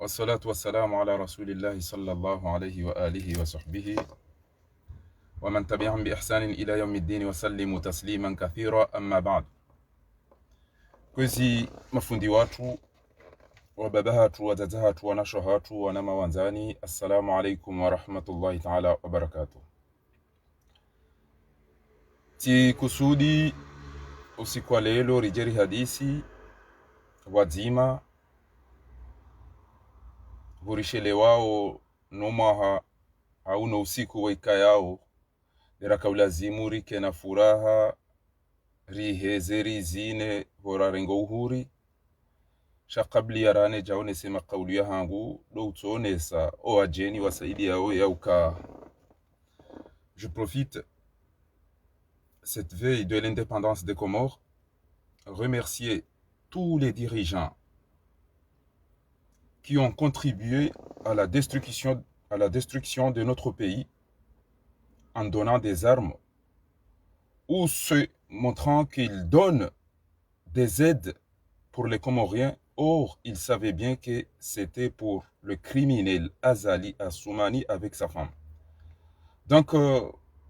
والصلاة والسلام على رسول الله صلى الله عليه وآله وصحبه ومن تبعهم بإحسان إلى يوم الدين وسلم تسليما كثيرا. أما بعد. Kwezi mafundi watu wababa hatu wazazi hatu wanasho hatu wanama wanzani, assalamu alaikum wa rahmatullahi ta'ala wa barakatuh. Ti kusudi usiku wa leo rijeri hadisi wazima hurishele wao nomaha au no usiku waika yao deraka ulazimu rike na furaha riheze rizine horarengo uhuri shakabli yarane jaone sema kauli ya hangu do utonesa o ajeni wasaidi yao yauka. Je profite cette veille de l'indépendance des Comores remercier tous les dirigeants qui ont contribué à la destruction de notre pays en donnant des armes ou se montrant qu'ils donnent des aides pour les Comoriens. Or, ils savaient bien que c'était pour le criminel Azali Assoumani avec sa femme. Donc,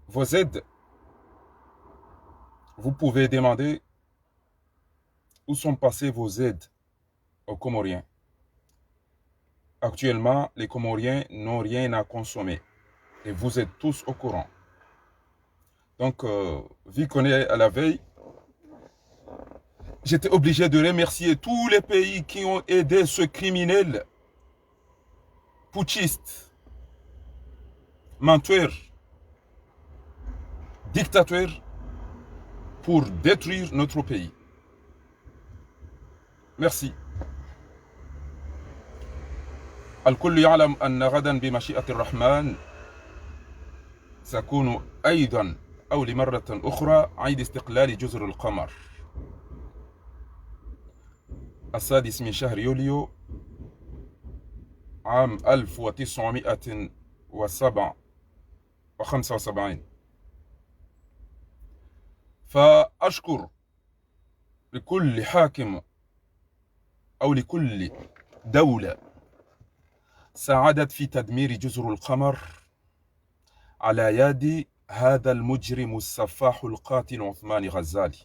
vos aides, vous pouvez demander où sont passées vos aides aux Comoriens. Actuellement, les Comoriens n'ont rien à consommer et vous êtes tous au courant. Donc, vu qu'on est à la veille, j'étais obligé de remercier tous les pays qui ont aidé ce criminel putschiste, menteur, dictateur pour détruire notre pays. Merci. الكل يعلم أن غدا بمشيئة الرحمن سيكون أيضا أو لمرة أخرى عيد استقلال جزر القمر 6 من شهر يوليو عام 1975. فأشكر لكل حاكم أو لكل دولة ساعدت في تدمير جزر القمر على يد هذا المجرم السفاح القاتل عثمان غزالي.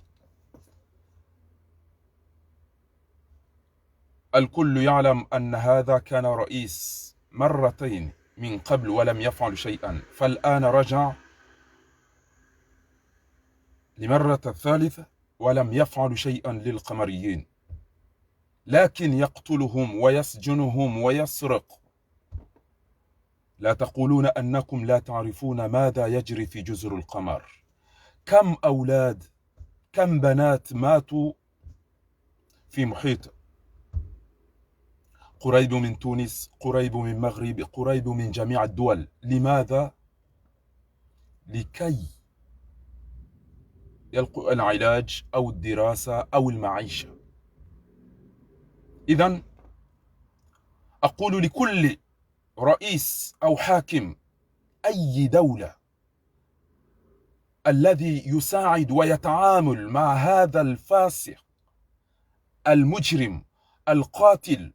الكل يعلم أن هذا كان رئيس مرتين من قبل ولم يفعل شيئا، فالآن رجع لمرة الثالثة ولم يفعل شيئا للقمريين، لكن يقتلهم ويسجنهم ويسرق. لا تقولون أنكم لا تعرفون ماذا يجري في جزر القمر. كم أولاد، كم بنات ماتوا في محيط قريب من تونس، قريب من المغرب، قريب من جميع الدول. لماذا؟ لكي يلقوا العلاج أو الدراسة أو المعيشة. إذن أقول لكل رئيس أو حاكم أي دولة الذي يساعد ويتعامل مع هذا الفاسق المجرم القاتل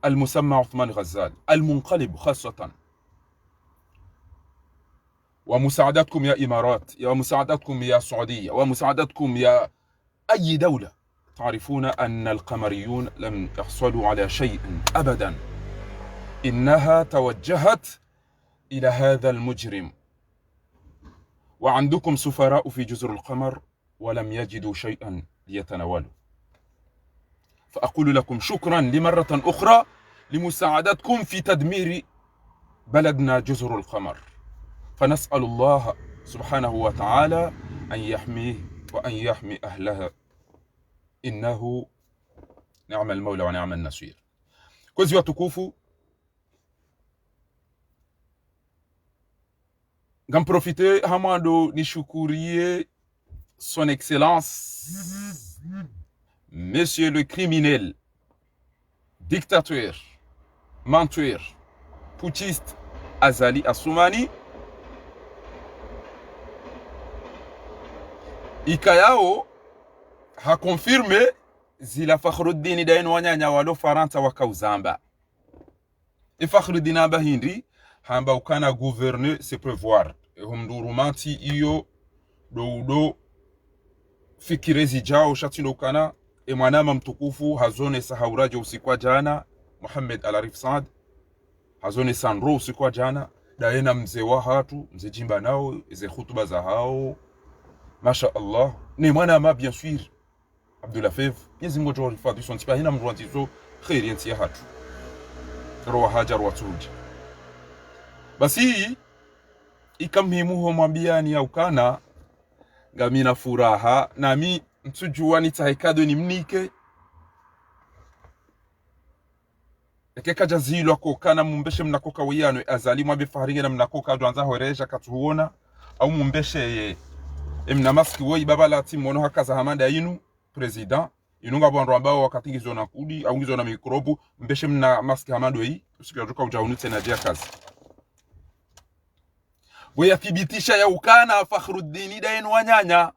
المسمى عثمان غزال المنقلب خاصة، ومساعدتكم يا إمارات، ومساعدتكم يا سعودية، ومساعدتكم يا أي دولة، تعرفون أن القمريون لم يحصلوا على شيء أبدا. إنها توجهت إلى هذا المجرم، وعندكم سفراء في جزر القمر ولم يجدوا شيئا ليتناولوا. فأقول لكم شكرا لمرة أخرى لمساعدتكم في تدمير بلدنا جزر القمر. فنسأل الله سبحانه وتعالى أن يحميه وأن يحمي أهلها، إنه نعم المولى ونعم النصير. Kwezi watukufu, gamprofite hamando nishukurie son excellence Monsieur le criminel, dictateur, menteur, putschiste Azali Assoumani ikayao ha confirme zila Fakhruddin daen wanyanya walo Faransa wakauzamba e Fakhruddin aba hindi hamba ukana gouverner c'est prévoir humdurumanti iyo do fikire zijao shatindo ukana e mwanama mtukufu hazone sahauraje usikwa jana Muhammad al-Arif Saad hazone sanro usikwa jana daena mzee wa hatu mzee jimba nao ze hutuba za hao masha Allah ni mwanama bien sûr Abdullah Fev yezi ngo jori fadu son tipa hina mruanti zo khairi nti hatu roha hajar wa tuji basi ikamhimu ho mwambiani ya ukana ngamina furaha nami mtujua nitahekado ni mnike ekeka jazilo akokana mumbeshe mnakoka wiyano azali mwabe faringe na mnakoka duanza horeja katuona au mumbeshe emna maski woi baba lati mono hakaza hamanda yinu president inunga bwandu ambao wakati ngizo na kudi au ngizo na mikrobu mbeshe mna maski hamando hii usikiajuka ujaunu tena jia kazi weya thibitisha ya ukana Fakhruddin daen wanyanya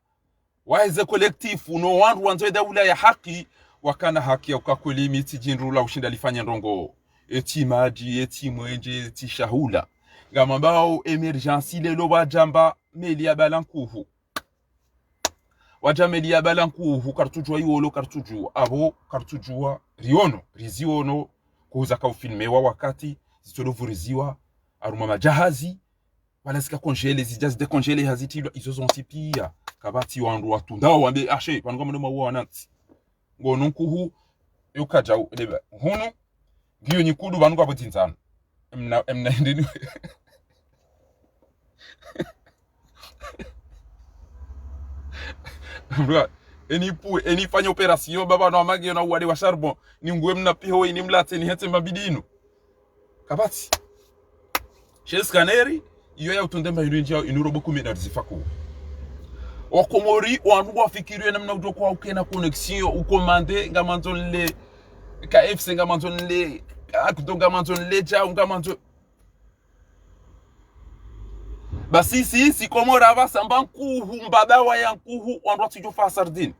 waize kolektifu no wandu wanzo daula ya haki wakana haki ya ukakweli miti jinrula ushinda lifanya ndongo eti maji eti mwenje eti shahula ngamambao emergency lelo wajamba meli ya balankuhu wajameli ya balankuhu kartujua iwolo kartujua abo kartujua riono riziono kuza ka ufilmewa wakati zitodovuriziwa aruma majahazi wala zika congele zijazi de congele hazitidwa izo zonsi pia kabati wandu watu ndao wambe ashe pango mdomo wa wanati ngono nkuhu yukaja leba hunu giyo nyikudu banu kwa butinzana emna ndini mbwa eni fanya operation baba no amage na wale wa charbon ni ngwe mna piho ni mlate ni hete mabidino kabati chez scaneri iyo ya utondemba yinjia inurobo 10 na zifako okomori wandu wafikiriwe namna utokwa ukena connexion ukomande ngamanzo le KFC ngamanzo le akudonga manzo le cha ngamanzo basi si komora basamba nkuhu mbaba wa yankuhu wandu atijofa sardine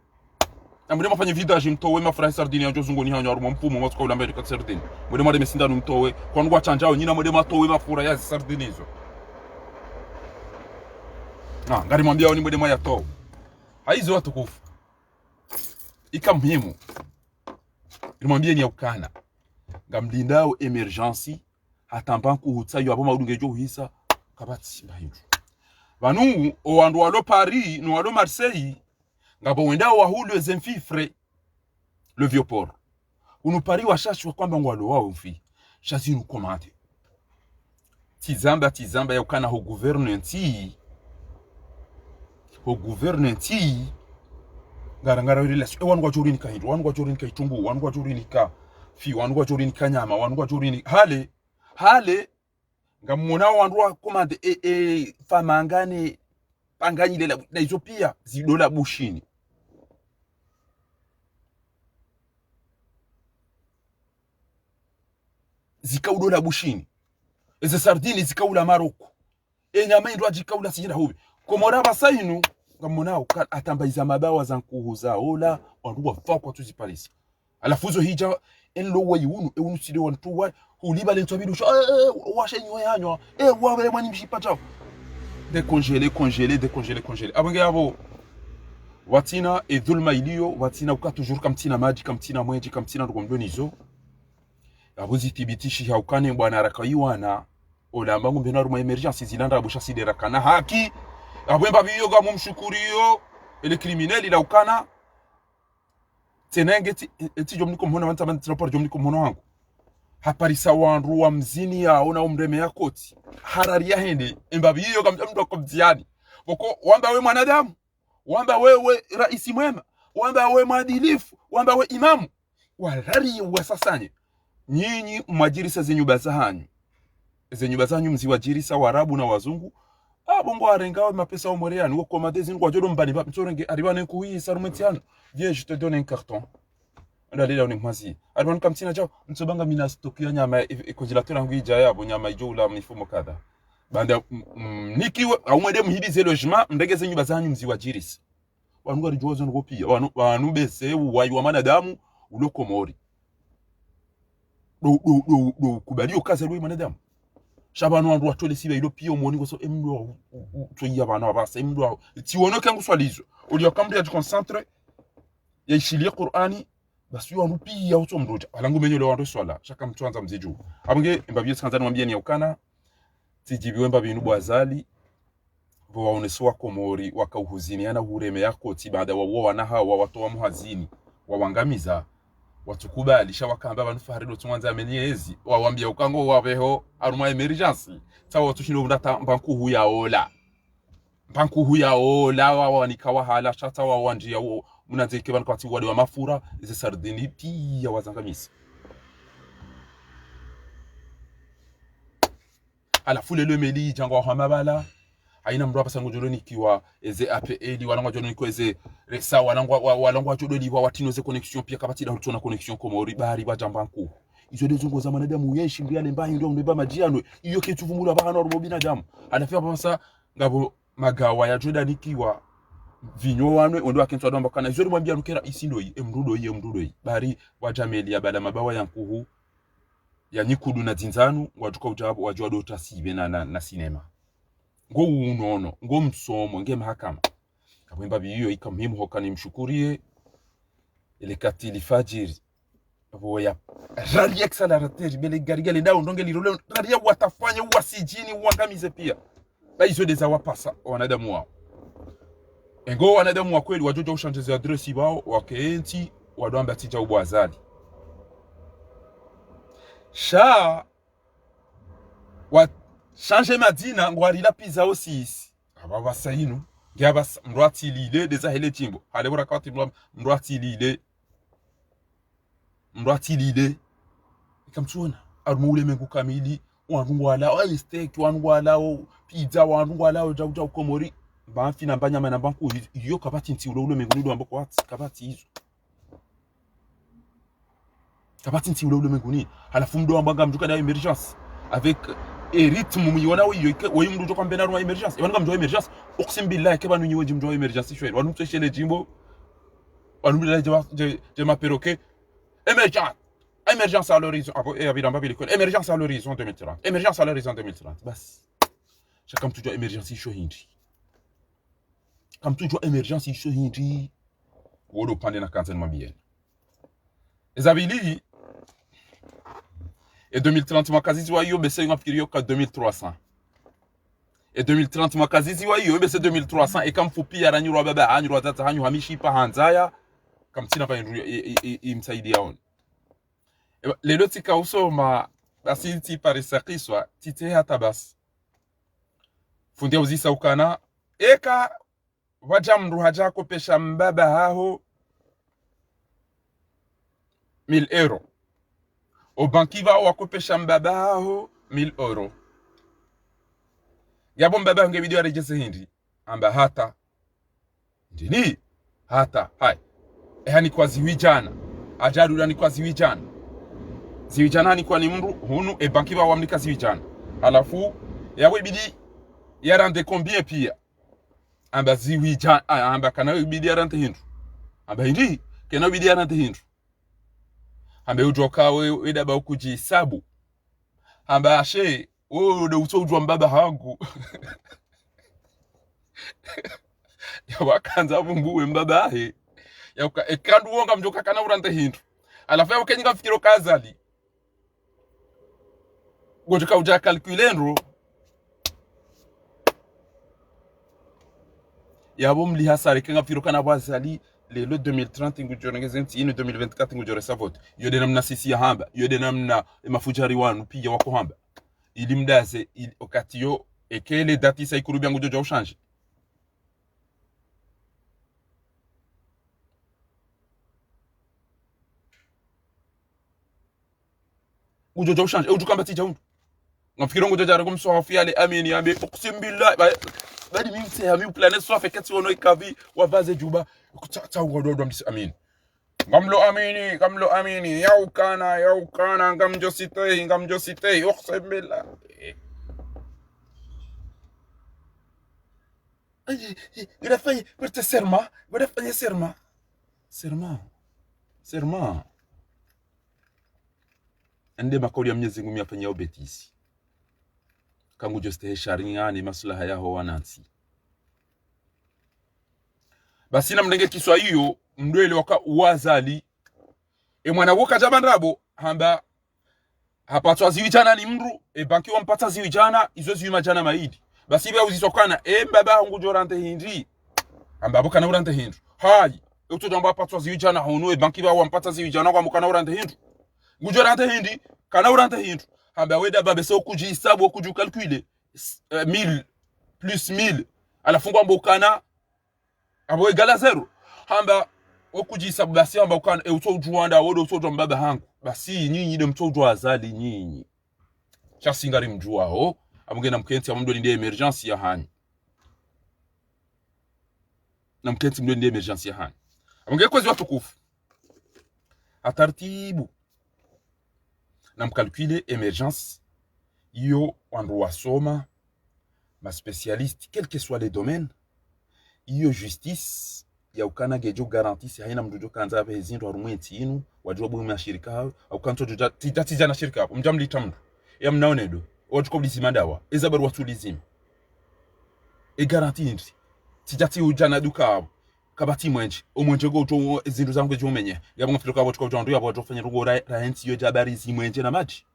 amure mafanya vidage mtowe mafra sardine yanjo zungoni hanyo aruma mpumo motko ula mbele ka sardine mode made mesindano mtowe kwangu achanjao nyina mode matowe mafura ya sardine hizo ngari mwambia oni mode moya to haizo watukufu ikamhimu mwambie ni ukana ngamlindao emergency hatamba kuhutsayo abo maudungejo uhisa kabati bahindu banu owandu walo Paris no walo Marseille ngabo wendao wahulu ezemfifre le vieux port unu Paris washashwa kwamba ngwalo wao mfi shazinu komande tizamba ya ukana ho gouvernement ngara relation wangu wajurini kahindu wangu wajurini kaitungu wangu wajurini ka fi wangu wajurini kanyama wangu wajurini hale ngamona wandu wa commande famangane panganyile la Ethiopia zidola bushini zikaudola bushini eze sardine zikaula Maroko enyama indwa jikaula sijira hobi komora basainu ngamona atambaiza mabawa za nkuhu za ola wandu wa fakwa tuziparisi alafuzo hija enlo wayunu ewunu side wantu wa uliba lento bidusha washenyo yanyo wawe mwani mshipa chao décongeler abonge abo watina edhulma iliyo watina uka toujours kamtina maji kamtina mweji kamtina ndogomdonizo abo zithibitishi haukane bwana rakaiwana olamba ngumbe na ruma emergency zilanda abusha sidera kana haki abwemba biyoga mumshukuriyo ele criminel ila ukana tenenge eti jomniko mhona wanta bantu jomniko mhona wangu haparisa wandu wa mzini yao na umreme ya koti harari ya hende embabi hiyo mtu kwa mtiani wako wamba we mwanadamu wamba wewe raisi mwema wamba we mwadilifu wamba we imamu warari wa sasanye nyinyi mwajirisa zenyuba zahanyu mziwajirisa warabu na wazungu bongo arengawe mapesa omoreani wako madezi ngwa jodo mbani mtorenge aribane kuhi sarumetiano viens je te donne un carton ndalila unikmazi aribane kamtina chao mtsobanga mina stokia nyama congelateur yangu ija yabo nyama ijoula mifumo kadha banda nikiwe aumwede muhidize logement ndege zenyuba zanyu mziwajirisa wanu warijuwazo ngo pia wanu bese wayu wa manadamu ulo komori do kubali okaza lwe manadamu shabanu wandu watole siba ilo pia umoni ngo so emdo to yabana abasa emdo ti wono kangu swalizo uli akamri ya concentre ya ishilia Qur'ani basi wandu pia uto mdoja alangu menyo le wandu swala shaka mtu anza mziju abunge mbabye tsanza mwambie ni ukana tijibiwe mbabye nubwazali bo waoneswa komori wakauhuziniana hureme yako ti baada wa wana hawa watoa muhazini wawangamiza watukubali shawakamba abantu farido tumwanza amenyezi wawambia ukango wabeho aruma emergency tawo tushino ndata mbanku huya ola wawanikawa hala shata wawanjia wo munazeke bantu kwati wade wa mafura ize sardini pia wazangamisa ala fule le meli jango hamabala aina mndu hapa jodoni kiwa eze APL walangwa jodoni ko eze resa walangwa jodoni wa watino ze connexion pia kabati da tuna connexion komori bari bajambanku izo dezo ngo za manadamu yeshi ndiale mbayi ndio ndeba majiano iyo kitu vumura bana ro binadamu anafia basa ngabo magawa ya jodani kiwa vinyo wanwe ondo akentwa domba kana izo mwambia rukera isindo yi emrudo yi bari wajameli ya bala mabawa yankuhu ya nyikudu na zinzanu wajuka ujabu wajua dota sibe na sinema ngo unono ngo msomo nge mahakama kabwimba biyo ikamhimu hokani mshukurie ile katili fajiri boya rali accelerateur bele garigale dawo ndonge lirole rali watafanya wasijini uangamize pia baizo deza wapasa wanadamu wao ngo wanadamu wa kweli wajoja ushanjeze adresi bao wakeenti wadwamba tija ubwazali sha wa changer madina ngwarila pizza aussi aba basayinu ngaba mrwati lile deza hele timbo hale bora kati mrwati lile ikamtuona armule mengu kamili wanungwala steak wanungwala pizza wanungwala jauja komori banfi na banyama na banku iyo kabati nti ulo mengu ndo ambako wati kabati hizo kabati nti ulo mengu ni halafu mdo ambanga mjuka na emergence avec et rythme muyiona wo mdu kwa mbena rwa emergence wanu mjo emergence uqsim billahi ke banu nyiwe mjo emergence shwele wanu mtshele jimbo wanu bila je ma perroquet emergence à l'horizon évidemment l'école emergence à l'horizon 2030 emergence à l'horizon 2030 bas chacun toujours emergence sho hindi comme toujours emergence sho hindi wodo pande na kanzen mabien ezabili et 2030 makazizi wa yo bese ngafikirio ka 2300 et 2030 makazizi wa yo bese 2300 et comme fupi aranyurwa baba anyurwa tata hanyu hamishi pa hanzaya comme tina va imsaidia on lelo tika usoma basi ti parisakiswa tite hata bas fundia uzisa ukana eka wajamru haja kopesha mbaba hao 1000 euros au banki va wakopesha mbaba hao 1000 euros yabo mbaba nge video rejese hindi amba hata ndini hata hai hani kwa ziwijana ajaru ni kwa ziwijana ni kwa ni mru hunu e banki va wamnika ziwijana alafu yawe bidi yarande combien pia amba ziwijana amba kana bidi yarande hindu amba hindi kana bidi yarande hindu amba ujoka we daba ukujihesabu amba ashe ode utojwa mbaba hangu yawakanza vumbuwe mbaba ahe yauka ekandu wonga mjoka kana urante hindu alafu yauka nyinga fikiro kazali gojoka uja calculendro yabo mli hasare kenga fikiro kana bazali lelo 2030 ngujorengeze nti ino 2024 ngujoresa vote yode namna sisi ya hamba yode namna mafujari wanu pia wako hamba ilimdaze wakati yo ekele dati sa ikurubia ngujoja ushanje ngujoja ushanje ujukamba tija undu ngafikiro ngujoja rango msohafu yale amini yambe uqsim billah badi mimse ya mi planet sofa kati wono ikavi wabaze juba kutata ngododo mdisi amin gamlo amini yaukana ngamjo sitei uqsim billah Grafai, verte serma, grafai serma. Serma. Ende makauli ya Mwenyezi Mungu yafanyia ubetisi. Kangu joste sharia ni maslaha yao wanansi. Basi na mdenge kiswa hiyo mdwele waka uwazali mwana woka jabanrabo hamba hapatwa ziwijana ni mru banki wampata ziwijana izo ziwijana maidi basi bia uzisokana mbaba hungu jorante hindi hamba boka na urante hindu hayi uto jamba patwa ziwijana hono banki bia wampata ziwijana kwa mukana urante hindu ngujorante hindi kana urante hindu hamba weda babe so kuji hisabu kuju calculer 1000 plus 1000 alafungwa mbokana abo egala 0 hamba okujisabu basi hamba ukana utojuanda wodo utojwa baba hangu basi nyinyi de mtojwa azali nyinyi chasingari mjua ho amugena mkenti ya mdo ndi emergency ya hani na mkenti mdo ndi emergency ya hani amuge kwezi watukufu atartibu na mkalkule emergence iyo wandu wasoma ma spécialiste quel que soit les domaines iyo justice ya ukana gejo garantisi haina mdojo kanza abe zindu harumwenti inu wajua bwe mashirika hao au kanto joja titatiza na shirika hapo mjamli tamdu ya mnaone do wajua bizima dawa ezabaru watulizima e garanti nti titati ujana duka hapo kabati mwenje omwenje go to zindu zangu ejo menye yabo ngafilo kabo tuko jondu yabo wajua fanya rugo rahenti yo jabari zimwenje na maji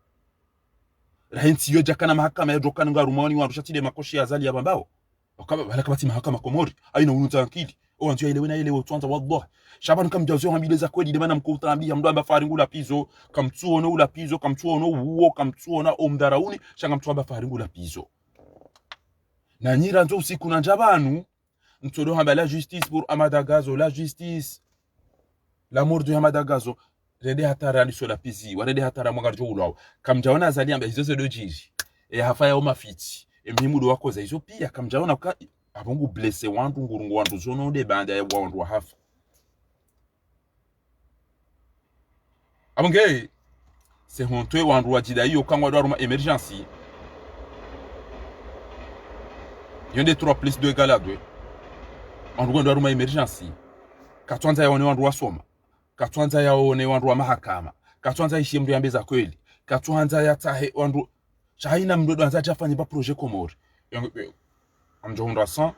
rahenti yo jakana mahakama ya jokana ngarumani warushatile makoshi azali ya bambao wakaba balakabati mahakama komori aina unuta akili wantu ile wena ile wotwanza wallahi shabanu kamjazo hambileza kweli de bana mkutambia mndo amba faringula pizo kamtuono ula pizo kamtuono uo kamtuona omdarauni shanga mtu amba faringula pizo na nyira nzo usiku na njabanu mtodo hamba la justice pour Amadagazo la justice la mort de Amadagazo rede hatara ni sola pizi warede hatara mwangarjo ulawo kamjaona azali amba hizo do jiji hafaya o mafiti mhimudo wako za hizo pia kamjaona abongu blesse wandu ngurungu wandu zono de banda ya wandu hafa abonge se hontwe wandu wajida hiyo kangwa dwaruma emergency yonde 3 plus 2 égale à 2 wandu dwaruma emergency katwanza ya wandu wasoma katwanza ya wandu wa mahakama katwanza ishie mdu yambeza kweli katwanza ya tahe wandu shaina mdodo anza afanye ba projet komori amjo 100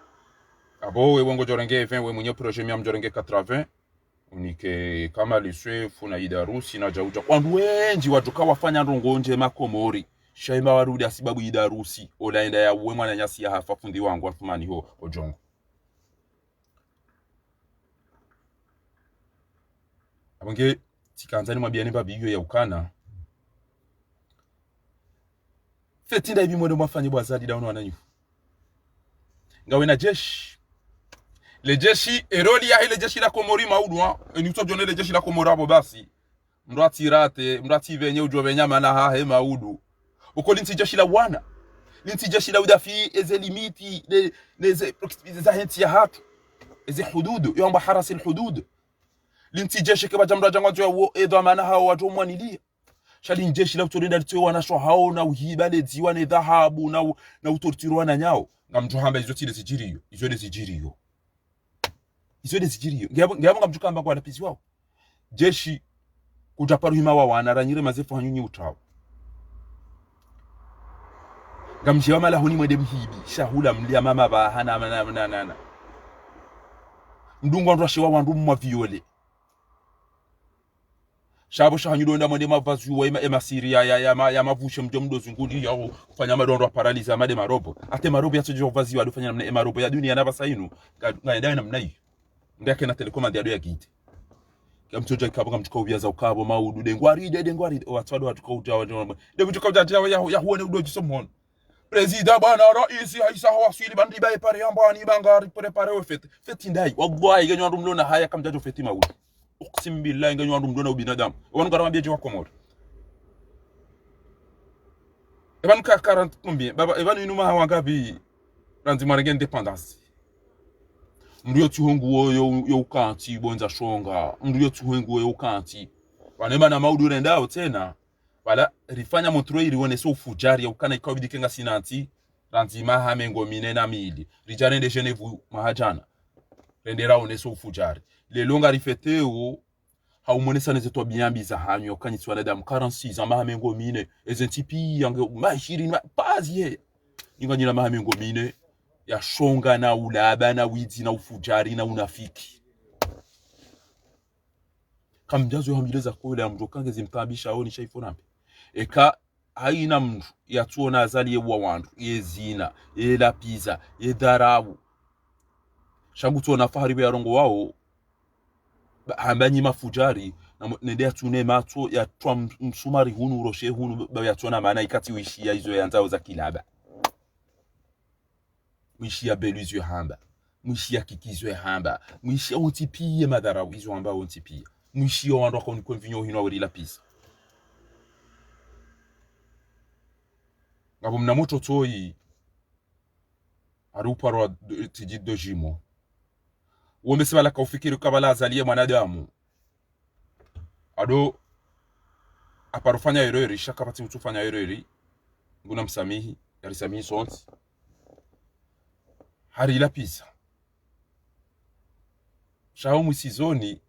abo we wongo jorenge 20 we mwenye projet mi amjorenge 80 unike kama liswe funa idarusi na jauja wandu wenji wajuka wafanya ndongonje makomori shaima warudi asibabu idarusi olaenda ya uwe mwana nyasi ya hafa fundi wangu afumani ho ojongo abonge tikanzani mwabiani babi iyo ya ukana fetinda ibi mwendo mwafanyi bwazadi daono wananyu ngawe na jeshi le jeshi eroli ya ile jeshi la komori maudwa ni utojone le jeshi la komori abo basi mrati venye ujo venyama na hahe maudu uko linti jeshi la wana linti jeshi la udafi eze limiti neze za henti ya hatu eze hududu yomba harasi hudud linti jeshi keba jamra jangwa yo edo mana hao watu mwanilia shali jeshi la utolinda litiwa wanashwa hao na uhibale ziwa ne dhahabu na utortirwa na nyao ngamjuhamba izo tile zijiriyo izo de zijiriyo ngiyabo ngamjukamba kwa lapisi wao jeshi kujaparu hima wa wanaranyire mazefu hanyunyi utawo ngamjewa mala honi mwede mhibi shahula mlia mama ba hana nana mdungu andwashe wa wandu mwa viole shabo shahanyudo nda mwede mavazu wa emasiri ya mavushe mjo mdo zungudi yao kufanya madondo paraliza made marobo ate marobo ya tojo vazi wa dufanya namna marobo ya dunia naba sainu ngaenda namna hiyo ndake na telecommand ya do ya gite kamtoja kabanga mtuko bya za ukabo maudu dengwari watwado watuko utawa de mtuko utawa ya huone udoji somon president bana rais haisa hawasili bandi bae pare yambani bangari prepare au fete ndai wallahi ganyo andu mlona haya kamjajo fete maudu uqsim billahi ganyo andu mlona ubinadamu wanu garama bieje wakomor eban ka 40 combien baba eban inuma hawa ngabi ranzi marenge independence mriyo tuhungu yo ukanti bonza shonga mriyo tuhungu yo ukanti wanema na maudu rendao tena wala rifanya montroi rione so fujari ya ukana ikawa bidikenga sinanti ranzima hamengo mine na mili rijane de Genevu mahajana rendera oneso ufujari lelonga rifeteo haumonesa nezetwa biambi za hanyo kanyitswa na damu 46 amahamengo mine ezentipi yange mahiri pazi ye inganyira mahamengo mine ya shonga na ulaba na wizi na ufujari na unafiki kamjazo hambileza kola mjokange zimtabisha oni shaifonambe eka haina mtu yatuona azali yewa wandu yezina yelapiza yedarabu shangu tuona fahari be yarongo wao hambanyi mafujari na nende atune mato ya twa msumari hunu roshe hunu ba yatuona maana ikati uishia hizo yanzao za kilaba mwishia beluzio hamba mwishia kikizwe hamba mwishia ontipie madarabu hizo hamba ontipie mwishia wandu akoni konvinyo hino wali lapisa ngabo mnamoto toi aruparwa tijido jimo wamesema kaufikiri kabala azalie mwanadamu ado aparufanya errori shaka pati utufanya errori nguna msamihi yarisamihi sonti hari lapisa shao musizoni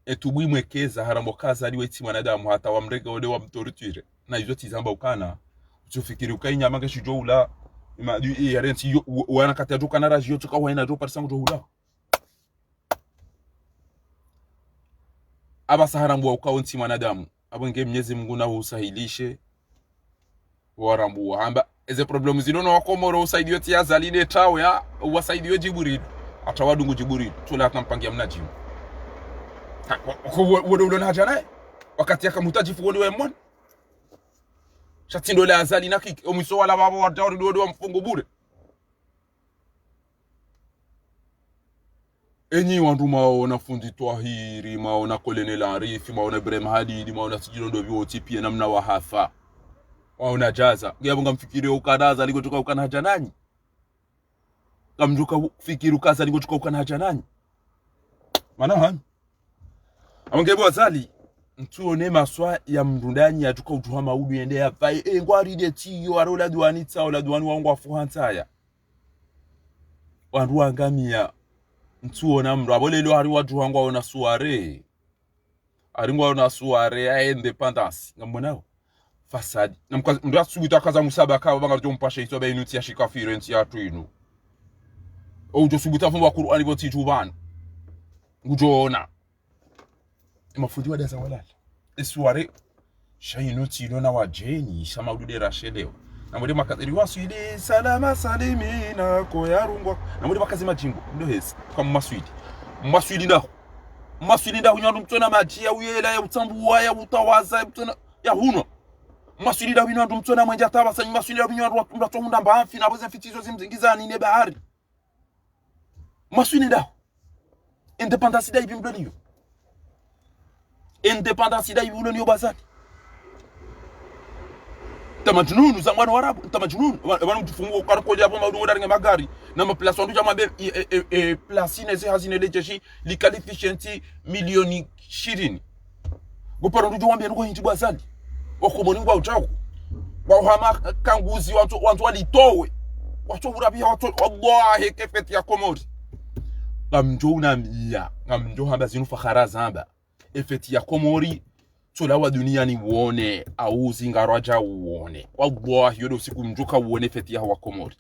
etubui mwekeza haramokaza aliwe iti mwanadamu hata wamrega ode wa mtorutire na hizo tizamba ukana utufikiri ukainya manga shijoula ima yarenti wana katajo kana rajio tuka wana jo parsango joula aba saharambu ukaonti mwanadamu abonge Mwenyezi Mungu na usahilishe warambu hamba eze problemu zinono wakomoro usaidiwe tia zaline tawe ya wasaidiwe Jibril atawadungu Jibril tula atampangia mnajimu wodo ulona hajana wakati akamutajifu wodo wemon shatindo la azali na kiki omiso wala baba watawari wodo mfungo bure enyi wandu maona fundi twahiri maona kolene la arifi maona Ibrahim Hadidi maona sijirondo vyoti pia namna wahafa waona jaza ngiyabonga mfikiri ukadaza liko toka ukana haja nani kamjuka fikiri ukaza liko toka ukana haja nani maana hani amongebo azali ntuone maswa ya mndundani ya tuka utuha maudu yende ya pai ngwari de tiyo arola duani tsa ola duani wangu afuhantaya wandu angamia ntuona mndo abolelo hari watu wangu ona suare aringwa ona suare ya independence ngambonao fasadi ndo asubuta kaza musabaka banga ryo mpasha itoba inuti ya shikafiro nti ya twinu ojo subuta fumba Qur'ani boti tubana ngujoona mafundi wa daza walala esuare shayinuti ilona wajeni shama udude rasheleo na mwede makaziri waswidi salama salimina ko yarungwa na mwede makazi majingo ndo hezi kwa maswidi ndaho nyandu mtona majia uyela ya utambuwa ya utawaza ya mtona ya huno maswidi ndaho nyandu mtona mwenja tabasa maswidi ndaho nyandu mbato hunda mbaamfi na boze fitizo zimzingiza nine bahari maswidi ndaho independence da ibimdoliyo independence da ibuloni obazaki tamajununu za mwana warabu tamajununu wana mtufungu karako japo maudu daringa magari na maplace wandu jambe placine ze hazine lejeshi liqualificanti milioni 20 goparo ndu wambia ngo hinji bwazali wakomoni ngwa utako bahama kanguzi watu walitowe watu burabia watu wallahi kefeti ya komori ngamjona mia ngamjo hamba zinu fakhara zamba efeti ya komori tola wa duniani uone au zingaraja uone wallahi yodo siku mjuka uone efeti ya wa komori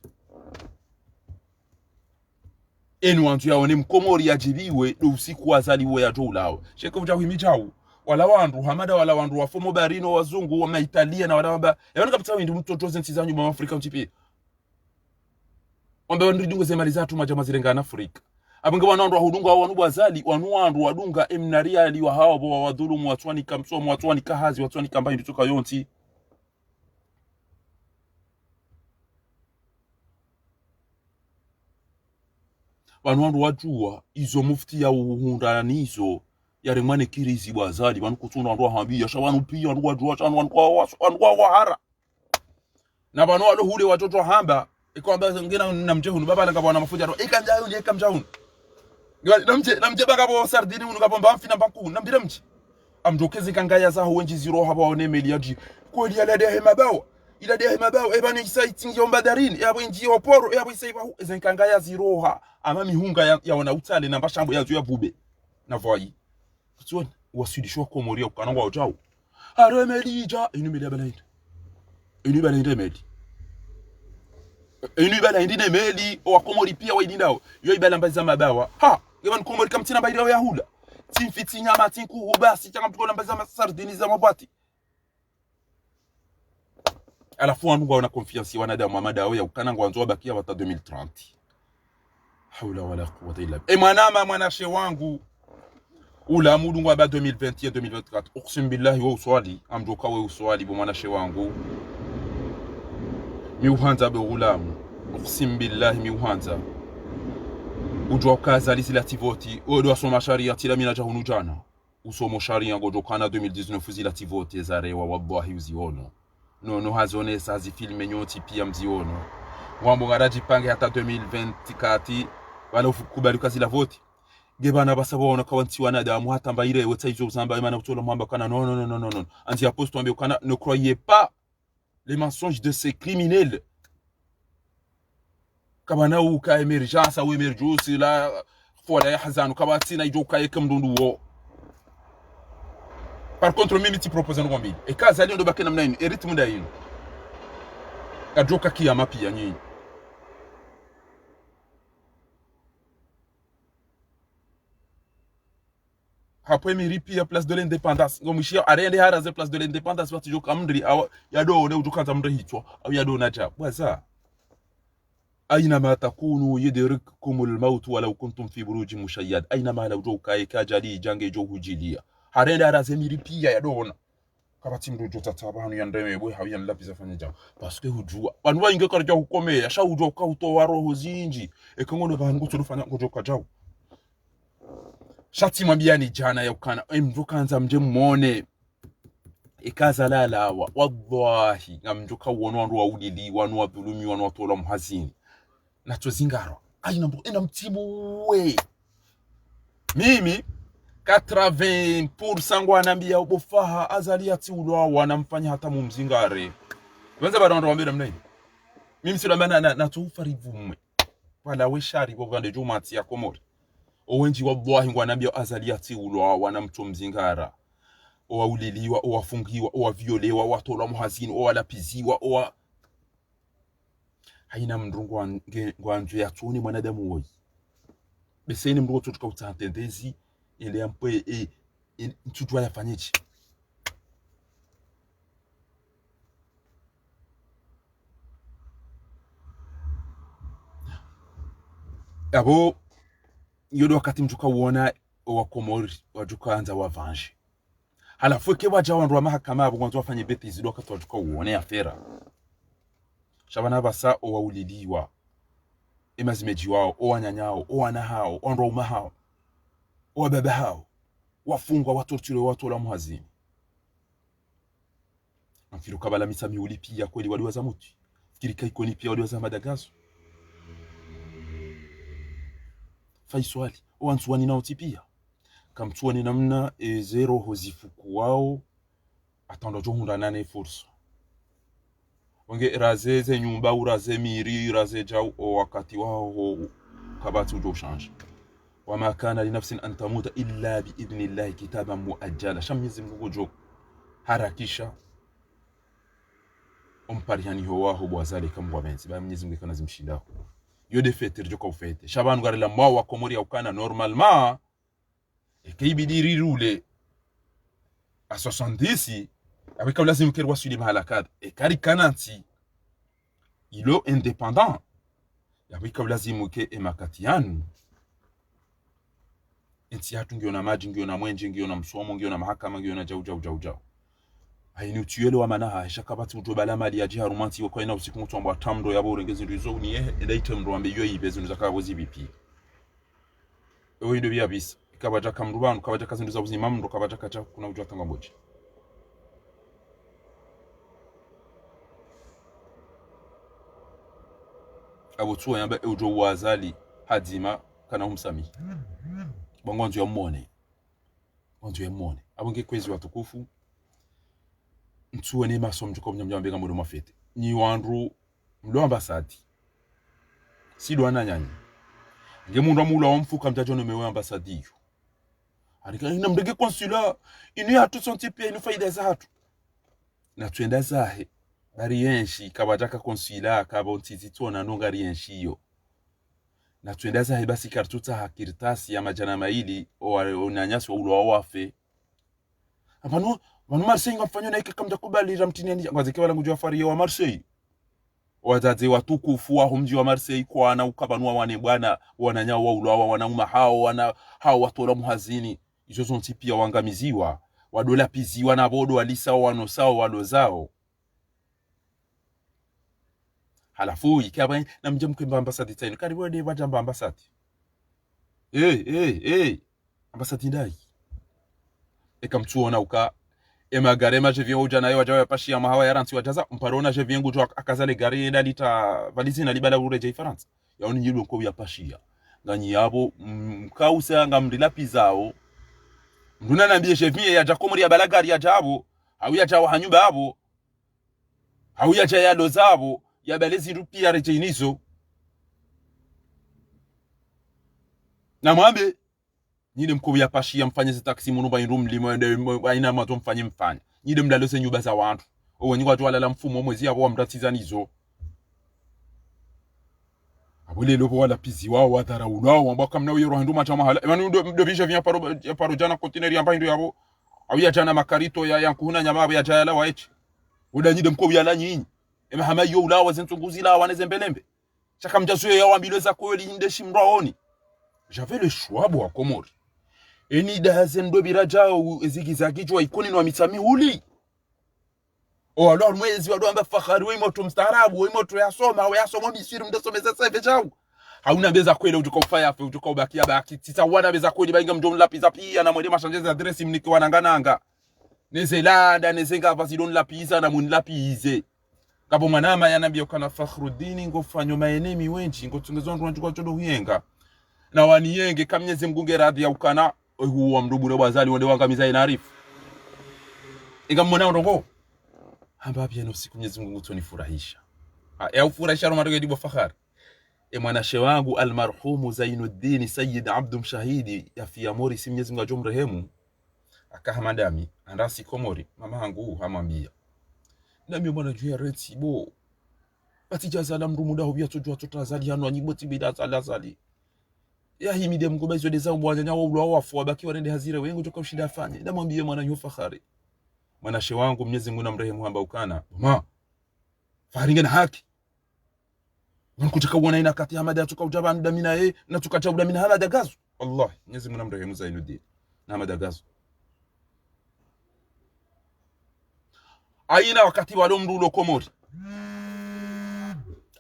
enu wantu yaone mkomori yajibiwe do usiku wazaliwe ya jolao sheko vya himijao wala wandu hamada wala wandu wafomo barino wazungu wa Italia na wala wamba yabana kapita windu mtoto zentizanyu mwa Afrika mchipi wamba wandu dungo zemaliza tu majama zirengana Afrika abanga wanandu hudunga wanu wazali wandu wadunga emnaria liwa hao bo wadhulumu watwani kamsomo watwani kahazi watwani kambayi tutoka yonti wandu wajua izo mufti ya uhundanizo yare mwane kirizi wazali wanu kutuna wandu hambia shawanu pia wandu wajua wandu wahara na wanu walo hule watoto hamba ikwamba ngina namjehunu baba langa bwana mafuja eka mjahunu namje baka bo sardini unu kapomba amfi na banku nambiramji amjokeze kangaya za wenji ziro haba one meliaji kweli ala de mabawa ila de mabao ebani isaiti ngomba darini yabo inji oporo yabo isaiba ezenkanga ya ziroha ama mihunga ya wana utale na mbashambo ya zuya bube na voyi kutsoni wasudisho komoria ukanangwa ojao aremelija inumeli abalainde inubalainde meli inubalainde ne meli o komori pia waidindao yo ibala mbaza mabawa ha ngeban komori kamtina baidao ya hula timfiti nyama tinku hubasi changa mtuko mbaza masardini za mabati alafu wangu wana confiance wanadamu madawa ya ukanangwa wanzo bakia wata 2030 haula wala quwwata illa billah mwanashe wangu ula mudungu aba 2021 2024 uqsim billahi wa uswali amdoka wa uswali bo mwanashe wangu mi uhanza be ulamu uqsim billahi mi uhanza ujwa kaza legislativoti odo asoma sharia tilamina jahunu jana usomo sharia ngojokana 2019 zilativoti zarewa wallahi uziono no hazone sazi filme nyoti pia mziono wambo ngaraji pange hata 2024 wala ukubali kazi la voti gebana basabona kawanti wanadamu hata mbaire weta izo zamba imana kutola mwamba kana non anti apostle ambe kana ne croyez pas les mensonges de ces criminels kabana uka emergence ou emergence la fola ya hazanu kabatina ijoka yekamdundu wo par contre mimi ti propose ngombi e kaza ali ndo bakena mnaini e rythme da yino kajoka kiyama pia nyinyi hapo emiri pia place de l'indépendance ngomishia arende haraze place de l'indépendance wati joka mndri yado ne ujukanza mndri hitwa au yado na ja bwaza أينما تكونوا يدرككم الموت ولو كنتم في بروج مشيد أينما لو جو كاي كاجالي جانجي جو هجيليا harenda arazemiri pia yadona kabati mdojo tatabanu yandeme boy hawiyan lapiza fanya jaw parce que hujua bantu bayinge karja hukomeye asha hujua ka utowa roho zinji ekongono bantu gutulufanya ngojo kajaw shati mabiani jana yakana mjukanza mje mmone ikaza lalawa wallahi ngamjuka wono wandu waudili wanu wabulumi wanu watola muhazini nacho zingaro aina mbo ena mtimu we mimi 80% ngwanambia ubofaha azali ati ulwa wanamfanya hata mumzingare wenza barondo wambira mnai mimi sio lambana na tufarivume wala weshari bogande jumati ya komori owenji wallahi ngwanambia azali ati ulwa wanamtumzingara owauliliwa owafungiwa owaviolewa watola muhazini owalapiziwa owa haina mndungu ngwanju ya tuni mwanadamu woyi beseni mndungu tutuka utantendezi ile ampe mtutwa yafanyeje abo yodo wakati mjuka uona owakomori wajuka anza wavanje halafu ke waja wandu wa mahakama abo ngwanzo wafanye betizi do wakati wajuka uone afera shabana basa owaulidiwa emazimeji wao owanyanyao owanahao onroma hao wababa hao wafungwa watorture watola muhazini mfiru kabala misami ulipia kweli waliwaza muti fikirika ikoni pia waliwaza madagazo faiswali owansuani nao tipia kamtuani namna zero hozifuku wao atando johunda nane fursa wange razeze nyumba uraze miri raze jau o wakati wao kabati ujo change wama kana li nafsin an tamuta illa bi idnillahi kitaban muajjala shamyizi mgujo harakisha ompariani ho waho bwazale kambwa benzi ba mnyezi mgekana zimshinda yo de fete rjoka ufete shabanu garela mwa wa komori ukana normalement e kibidiri rule a 70 avec lazim kerwa suli mahalakad e kari kananti ilo indépendant avec lazim ke emakatian inti hatu ngiona maji ngiona mwenje ngiona msomo ngiona mahakama ngiona jau haini utuyele wa manaha shakabati mutobala mali ya jiha rumanti wako ina usiku mutombo atamdo yabo urengezi ndizo uniye edaitem ndo ambe yo ibeze nuzaka bozi bipi ewe ndo bia bis kabaja kamrubanu kabaja kazi ndizo bozi mamndo kabaja kacha kuna ujwa tanga moja abo tuwa yamba ujo wazali hadima kana humsami bongonzo ya mmone onzo ya mmone abo ngekwezi watukufu ntuwe ne maso mjuko mnyamjambega mudo mafete ni wandu mlo ambasadi si dwana nyanyi ngemundu amula omfuka mtajono mewe ambasadi yo arika ina mdege consulat inu ya tu son tipi inu faida za hatu na tuenda zahe bari yenshi kabajaka consulat kabontizi tona nongari yenshi yo na tuenda zahe basi kartuta hakirtasi ya majana maili onanyasi wa ulo wafe apano manu Marseille ngafanya na ikamja kubali ramtini ngazeke wala ngujwa fari wa Marseille wazazi watukufu wa mji wa Marseille kwa na ukabanua wane bwana wananyao wa ulo wanauma hao watola muhazini izo zonti pia wangamiziwa wadola piziwa na bodo walisa wanosao walozao halafu ikaba na mje mkimba ambasadi tena karibu wade wajamba ambasadi ambasadi ndai ekamtuona uka emagarema je vient ujana yo wajawa pashi ya mahawa yaranti wajaza mparona je vient gujo akazale gari enda lita valizina libala ureje France yaoni nyilo ko ya pashi ya ngani yabo mkausa ngamrila pizao nduna nambie je vient ya jakomri ya balagari ya jabo au ya jawa hanyumba abo au ya jaya lozabo ya balezi rupia rejenizo na mwambe nyide mkobi ya pashi ya mfanye taxi munuba inrum limo aina mato mfanye mfanye nyide mdalose nyuba za wantu owe nyiko watu wala mfumo mwezi abo mratizanizo abule lobo wala pizi wao wadara unao ambaka mnawe yoro nduma chama hala emanu ndo bisha vya paro jana kontineri amba ndo yabo au ya jana makarito ya yankuna nyama ya jala waechi uda nyide mkobi ya la nyinyi ema hama yo ulawa zentunguzi la waneze mbelembe chaka mjazo ya wambilo za kweli ndeshi mraoni j'avais le choix bo akomori eni dazendo birajao ezigizagijwa ikoni no mitami uli o alors mwezi wa amba fakhari we moto mstaarabu we moto yasoma we yasoma misiri mndesomeza save chao hauna beza kweli utukofaya afa utukobakia baki titawana beza kweli bainga mjono lapiza pia na mwende machanges adresse mniki wanangananga nezelanda nezenga vasidon lapiza na mun lapize kabo manama yanambia kana Fakhruddin ngofanyo maenemi wenji ngotungezwa ndo kwa chodo huyenga na waniyenge kamnyeze mgunge radhi ya ukana huwa mrubu na bazali wande wangamiza inarifu ingamona ndongo hamba pia no siku Mwenyezi Mungu tunifurahisha ya ufurahisha romadoge dibo fakhari mwanashe wangu almarhumu Zainuddin Sayyid Abdum Shahidi ya fi amori si Mwenyezi Mungu ajomrehemu akahamadami andasi Komori mama yangu hamwambia nami bwana juu ya reti bo batijazala mrumu daho bya tujwa tutazali hano anyiboti bidazala zali ya himide mgoba hizo deza ubwanya wao ulo wafu wabaki wanende hazire wengi toka ushida afanye ndamwambie mwana yu fakhari mwanashe wangu Mwenyezi Mungu namrehemu hamba ukana mama faringa na haki nkutaka uona ina kati Hamada tukauja ndamina na tukacha ndamina Hamada gazo Allah Mwenyezi Mungu namrehemu Zainuddin na Hamada gazo aina wakati walo mrulo Komori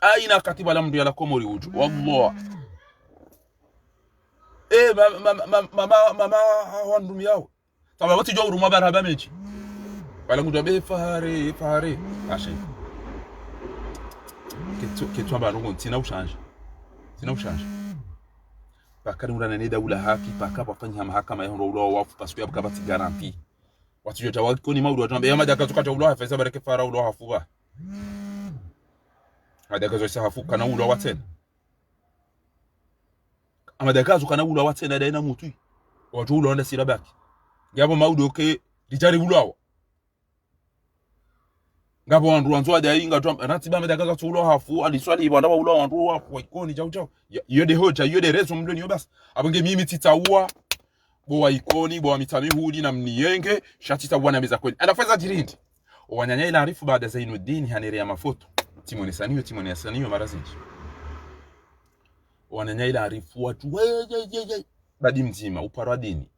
aina wakati wala mru ya Komori uju wallah mama wandu yao kama wati jo uruma baraba mechi wala ngudobe fahare ashi kitu barongo tina ushanje bakari murana ne daula haki paka bafanya mahakama ya ndo wafu pasku ya bakabati garanti watu jo tawaki koni maudu watambe ya madaka tukacha ulo hafa isa bareke fara ulo hafuba madaka zo sahafu kana ulo watena amadakazo kana ulo watena daina mutu watu ulo onda sirabaki ngabo maudu ke litari ulo ngabo wandu wanzo adainga ratiba madakazo tulo hafu aliswali ibanda ulo wandu wafu ikoni chao yode hoja yode rezo mdoni yobas abange mimi titaua bo ikoni bo mitami hudi na mniyenge shatita bwana meza kweli anafanya jirindi wanyanya ila arifu baada Zainuddin hanere ya mafoto Timoni Saniyo maraziji wanyanya ila arifu watu weje badi mzima uparadini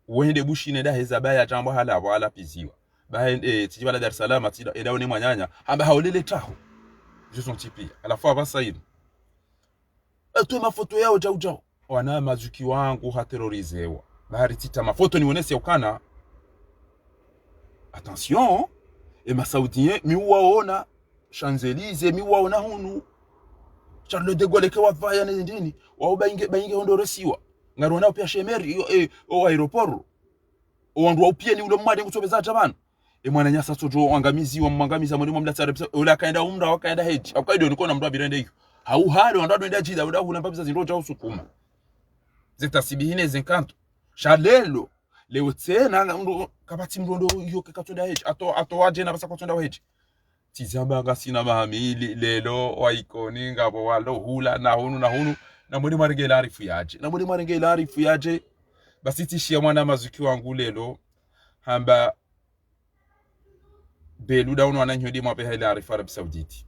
uende bushine da hezabaya tambo hala wala piziwa bae tijibala Dar es Salaam eda one mwanyanya amba haolele taho je tipi alafu abasaid atu mafoto yao jao wana mazuki wangu haterorizewa bahari tita mafoto ni wonese ukana attention ma saoudien mi waona Champs-Élysées mi waona hunu Charles de Gaulle ke wavaya ndini wao bainge hondoresiwa ngarona pia shemeri o aeroport o wandu upia ni ulo mwade kutobeza tabana mwana nyasa tojo angamizi wa mangamiza muri mu mdatsa arabisa ula kaenda umra wakaenda heji akaido niko na mndu birende hiyo hau hali ndo ndo jida uda hulamba biza zindoja usukuma zetasibihine zenkanto shalelo leo tena ndo kabati mrondo yo kekatoda heji ato waje na basa kwatonda heji tizamba ngasina mahamili lelo waikoni ngabo walo hula na hunu na muri marengela arifu yaje basi tishia mwana mazuki wangu lelo hamba beluda uno ananyodi mwa beha ila arifu Arabi Sauditi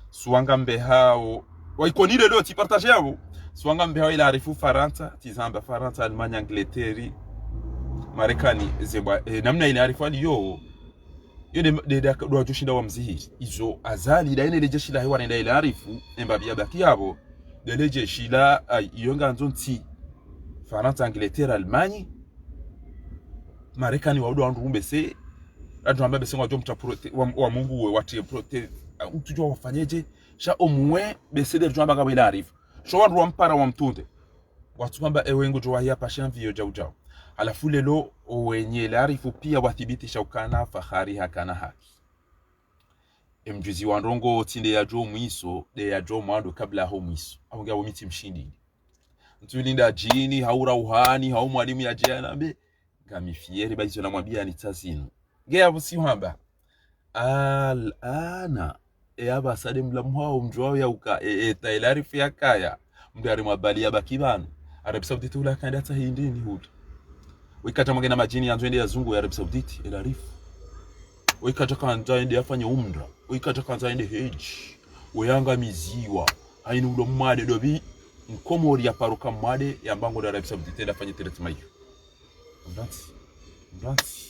suanga mbehao waikoni lelo ti partage yabo suanga mbehao ila arifu Faransa tizamba Faransa Almanya Angleterre Marekani zebwa namna ile arifu aliyo de do joshinda wa mzihi izo azali da ine leje shila hewa nenda ile arifu embabi abaki yabo de leje shila yonga nzonti Faransa Angleterre Almanya Marekani waudo andumbe se adu ambabe se wajo mtaprote wa Mungu we watie prote utujua wafanyeje sha omwe besede jwa mbaga ile arifu sho wandu wampara wa mtunde watu kwamba ewengo jwa hapa shamvio jau alafu lelo wenye larifu pia wathibitisha ukana fahari hakana haki mjuzi wa ndongo tinde ya jo mwiso de ya jo mwando kabla ho mwiso aongea womiti mshindi mtulinda jini haura uhani hau mwalimu ya jana be ngamifiere baizo na mwambia ni tazino gea busi hamba ana aba sade mlamwao mjwao ya uka tailarifu ya kaya mdari mwabali ya bakibano Arabi Sauditi ula kanda tahindini hudu wikata mwagena majini yanzu ende ya zungu ya Arabi Sauditi ila rifu wikata kanda ende yafanya umra wikata kanda ende heji weyanga miziwa hainu ulo mwade dobi mkomori ya paruka mwade ya mbango da Arabi Sauditi enda fanya teretima hiyo mdansi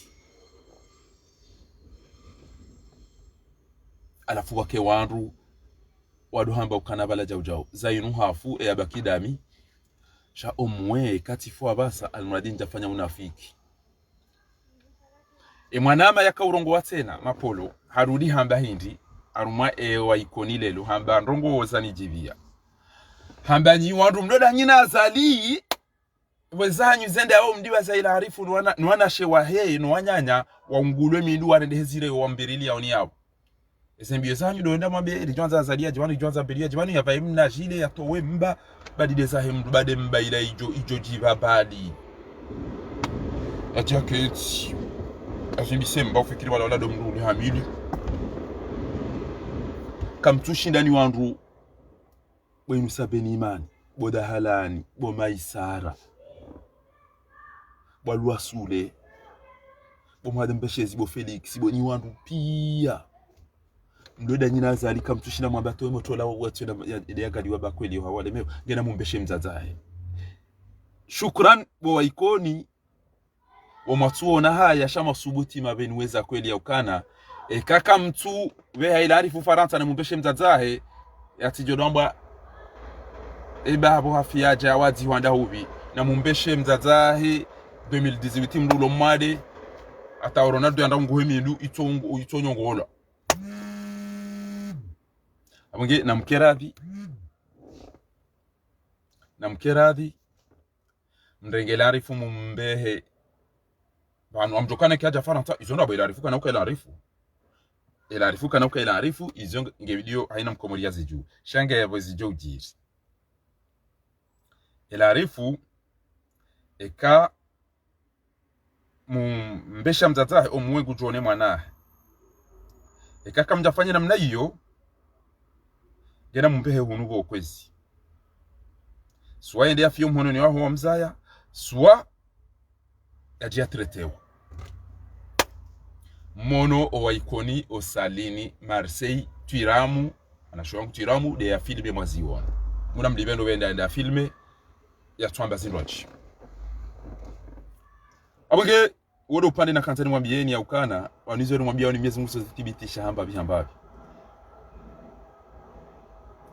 alafu wake wandu wadu hamba ukanabala jau zainu hafu ya bakidami sha omwe katifu abasa almuradin jafanya unafiki mwanama yaka urongo watena mapolo harudi hamba hindi aruma waikoni lelo hamba ndongo wozani jivia hamba nyi wandu mdoda nyina azali wezanyu zende ao mdiwa za ila harifu nuwana shewa hei nuwanyanya waungulwe mindu warende hezire wambirili ya oni yao Esembiyo zanyu doenda mwambe lijuanza azalia jwani lijuanza mbelia jwani ya vaimna jile ya towe mba badide zahe mdu bade mba ila ijo jiva bali atia keti azimbise mba ufikiri wala domru ni hamili kamtushi ndani wandu wenu sabeni imani boda halani bo maisara bo luasule bo madembeshezi bo Felix bo ni wandu pia mdoda nyina azali kamtushina mwamba towe motola watu ya gadi wabakweli hawale meo ngena mumbeshe mzazae shukran bo waikoni wa matuona haya shama subuti mabenweza kweli ya ukana kaka mtu we hailarifu Faransa na mumbeshe mzazae yatijodomba babo hafiaja wazi wanda hubi na mumbeshe mzazae 2018 mlulo mwade ata Ronaldo yanda nguhemi itonyongola Amunge namkeradhi mrengelarifu mumbehe banu amjokane kaja Faransa izonda boilarifu kana ukailarifu ilarifu kana ukailarifu izonga ngevideo haina mkomoria ziju shanga yabo zijo ujiri ilarifu eka mbesha mzazahe omwengu jone mwanahe eka kamjafanya namna hiyo gena mumbehe hunugo kwezi suwa ende ya fiyo mhono ni waho wa mzaya suwa yajia tretewa mono o waikoni o salini Marseille tuiramu anashuwangu tuiramu de ya filme mwaziwana muna mlibendo wenda ya filme ya tuamba zinrochi abonge wodo upande na kantani mwambieni ya ukana wanizori mwambia wani miezi muso zitibitisha hamba bihambabi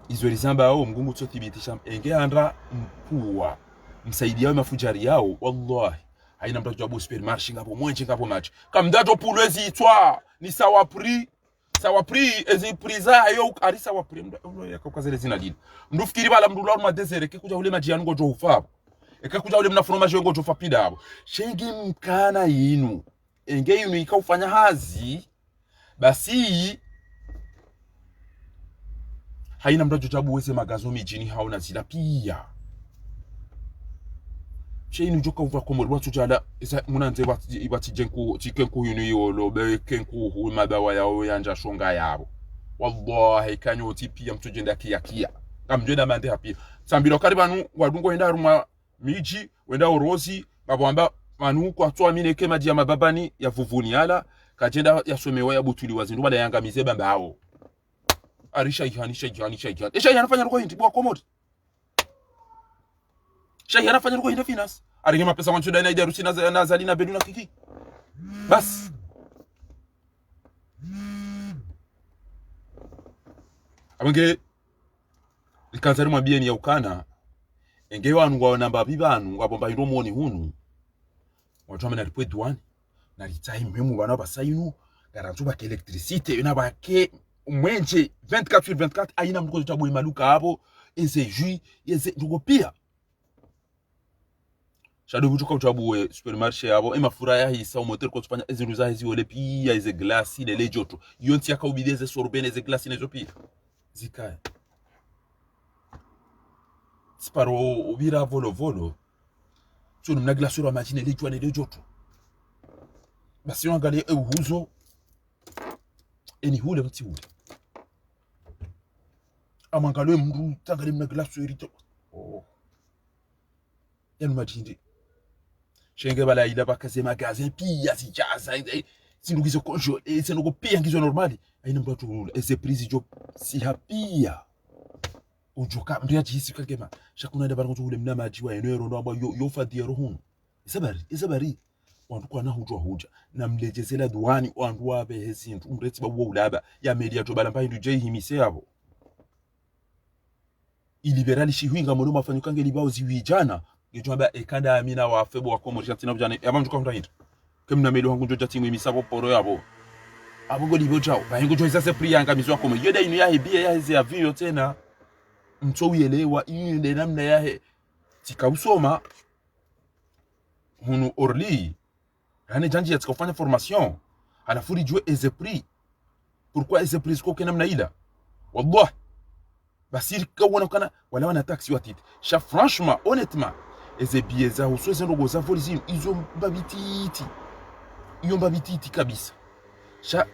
izori zamba yao mgungu tsotibitisha enge andra mpuwa msaidia mafujari yao wallahi haina mtu ajabu supermarché ngapo mwenje ngapo match kamdato pulwezi itwa ni sawa prix ezi priza ayo ari sawa prix ndo yakakazele zina dini ndufikiri bala mdulu wa madesere kikuja ule majianu ngo jofa ekakuja ule mnafuno majo ngo jofa pida abo shenge mkana yinu engei inu ikaufanya hazi basi haina mrajo tabu weze magazo mijini hauna zila pia sheinu joka uva komori watu jala isa munanze ibati jenku chikenku yunu yolo be kenku hu madawa yao yanja shonga yabo wallahi kanyo tipi ya mtujenda kia kamjenda mande hapi sambiro karibanu wadungo enda ruma miji wenda orozi babamba manu kwa toa mine kema dia mababani ya vuvuni ala kajenda ya somewa ya butuli wazindu bada yanga mizeba mbao arisha ihanisha esha yanafanya ruko hindi bwa komori Shahi anafanya ruko finas. Aringema pesa wanchu dai na ida rusi na zalina beduna kiki. Bas. Abange ikanzari mwabieni ya ukana. Enge wanu wa namba bibanu wabomba ndo moni hunu. Watu amena ripwe duani. Na ritai memu wana basayinu. Garantuba ke electricite yunaba ke mwenche 24/24 aina mtuko tabu imaluka hapo. Eze jui, eze ndugo pia. Shado vutuka utabu supermarché yabo emafura ya hisa umotel ko tufanya eziruza hizi ole pia ize glasi le joto yonti akaubideze sorbene ze glasi nezo pia zikaya sparo ubira volo tunu mna glasi ro machine le jwa le joto basi wangalie uhuzo eni hule mti hule amangalwe mru tangali mna glasi erito yanu machinde Shenge bala ila bakaze magazin pia si jaza sinugizo conjole sinugo pia ngizo normali aina mbato rula ese prizi jo si hapia ujoka ndia jisi kagema shakuna ndaba ngo ule mnama ajiwa enero ndo amba yo fadhiero hunu isabari wandu kwa na hujwa huja na mlejezela duani wandu wabe hezintu umreti bawo ulaba ya media to bala mbahindu je himise yabo iliberali shihinga mono mafanyukange libao ziwijana Gijomba ekanda amina wa febo wa komori chatina bujane yabantu kwa ndahita kemna meli wangu njoja timu imisabo poro yabo abongo libo chao bahingo joisa se pri yanga miswa komori yoda inu ya hebia ya heze aviyo tena mto uyelewa inde namna ya tika usoma hunu orli rane janji ya tika ufanya formation halafuri jue eze pri pourquoi eze pri ziko kenamna ila wallah basir kawana kana wala wana taxi watite sha franchement honnêtement eze bieza usweze ndogo za volizini izo mbabititi kabisa sha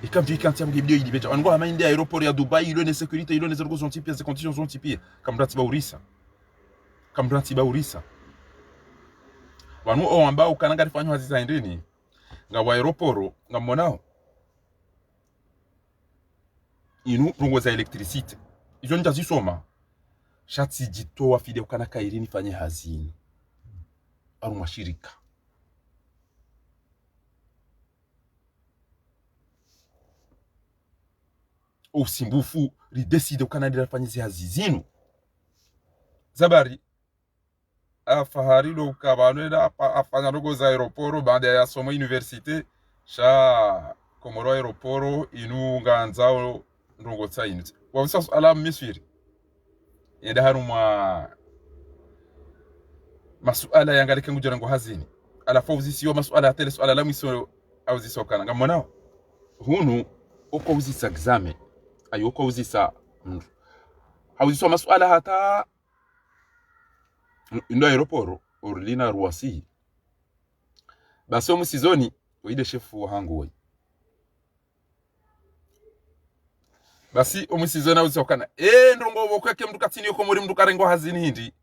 ikamje ikantia mgebio ilibeja wango amainde aeroport ya Dubai ilo ne sécurité ilo ne zergo zonti pia ze conditions zonti pia kamrati ba urisa wanu o ambao kananga rifanywa haziza ndini nga wa aeroport nga monao inu rungo za electricité izo ndazisoma Shati jitoa fide ukana kairini fanye hazini aru mashirika usimbufu rideside ukana dira fanye zi hazizinu zabari afaharilo ukabanwela afanya rogo za aeroporo baada ya somo universite sha komoro aeroporo inu nganzao ndongo tsainu wabisa ala misfiri yenda haruma masuala yangaleke ngujana ngo hazini ala fawzi siyo masuala tele suala la mwiso au zisokana ngamona hunu uko uzisa examen ayo uko uzisa mndu hauziso masuala hata ndo aeroporo orlina ruwasi basi omusizoni oide chefu hangu we basi omusizona uzokana ndongo bokweke mndu katini yoko muri mndu karengo hazini hindi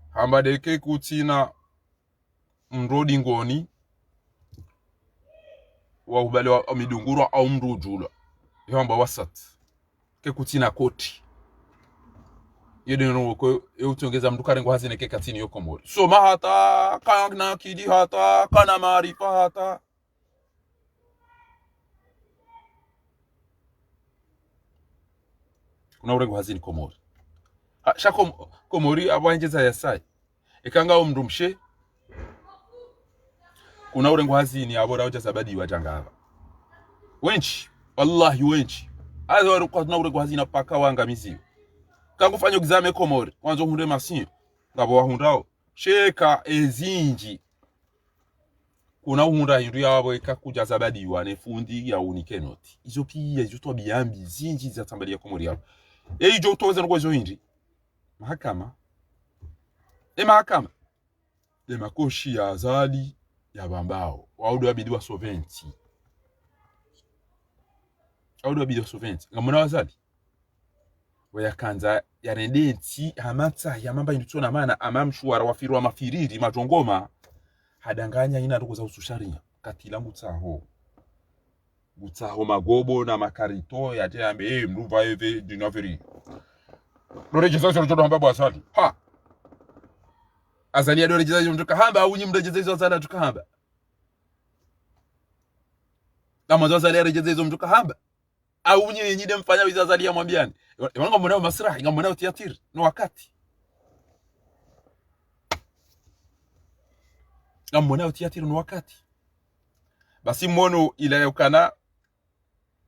hamba deke kutina mrodi ngoni wa ubale wa midunguru au mndu jula hamba wasat ke kutina koti yede ndongo utongeza mndu karengo hazini ke katini yoko muri so mahata kana kidi hata kana maarifa hata kuna urengo hazini komori shako komori abwanjeza yasai ekanga umndumshe kuna urengo hazini abora uja sabadi watangaba wenchi wallahi wenchi azo wari kwa na urengo hazini paka wangamiziwe kangu fanyo examen komori kwanza hunde masinyo ngabo wahundao sheka ezinji kuna uhunda hindu yabo ikakujaza badiwa ne fundi ya unike noti izo pia izo to biambi zinji za tambalia komori yabo ijo toza ngo zo hindi mahakama mahakama makoshi ya azali ya bambao waudo abidiwa soventi ngamona azali wayakanza yarendenti hamata ya mamba indutona mana amamshwara wafirwa mafiriri majongoma hadanganya ina ndugu za ususharia katila ngutsaho magobo na makarito yatembe mruva eve dinaveri dorejeza zo ndo hamba azali ha azali ya dorejeza zo tukahamba au nyimdo jeza zo azali tukahamba kama zo azali rejeza zo tukahamba au nyinyi mfanya wiza azali ya mwambiani wanga mwanao masrahi ngam mwanao teatri no wakati ngam mwanao teatri no wakati basi mono ila yokana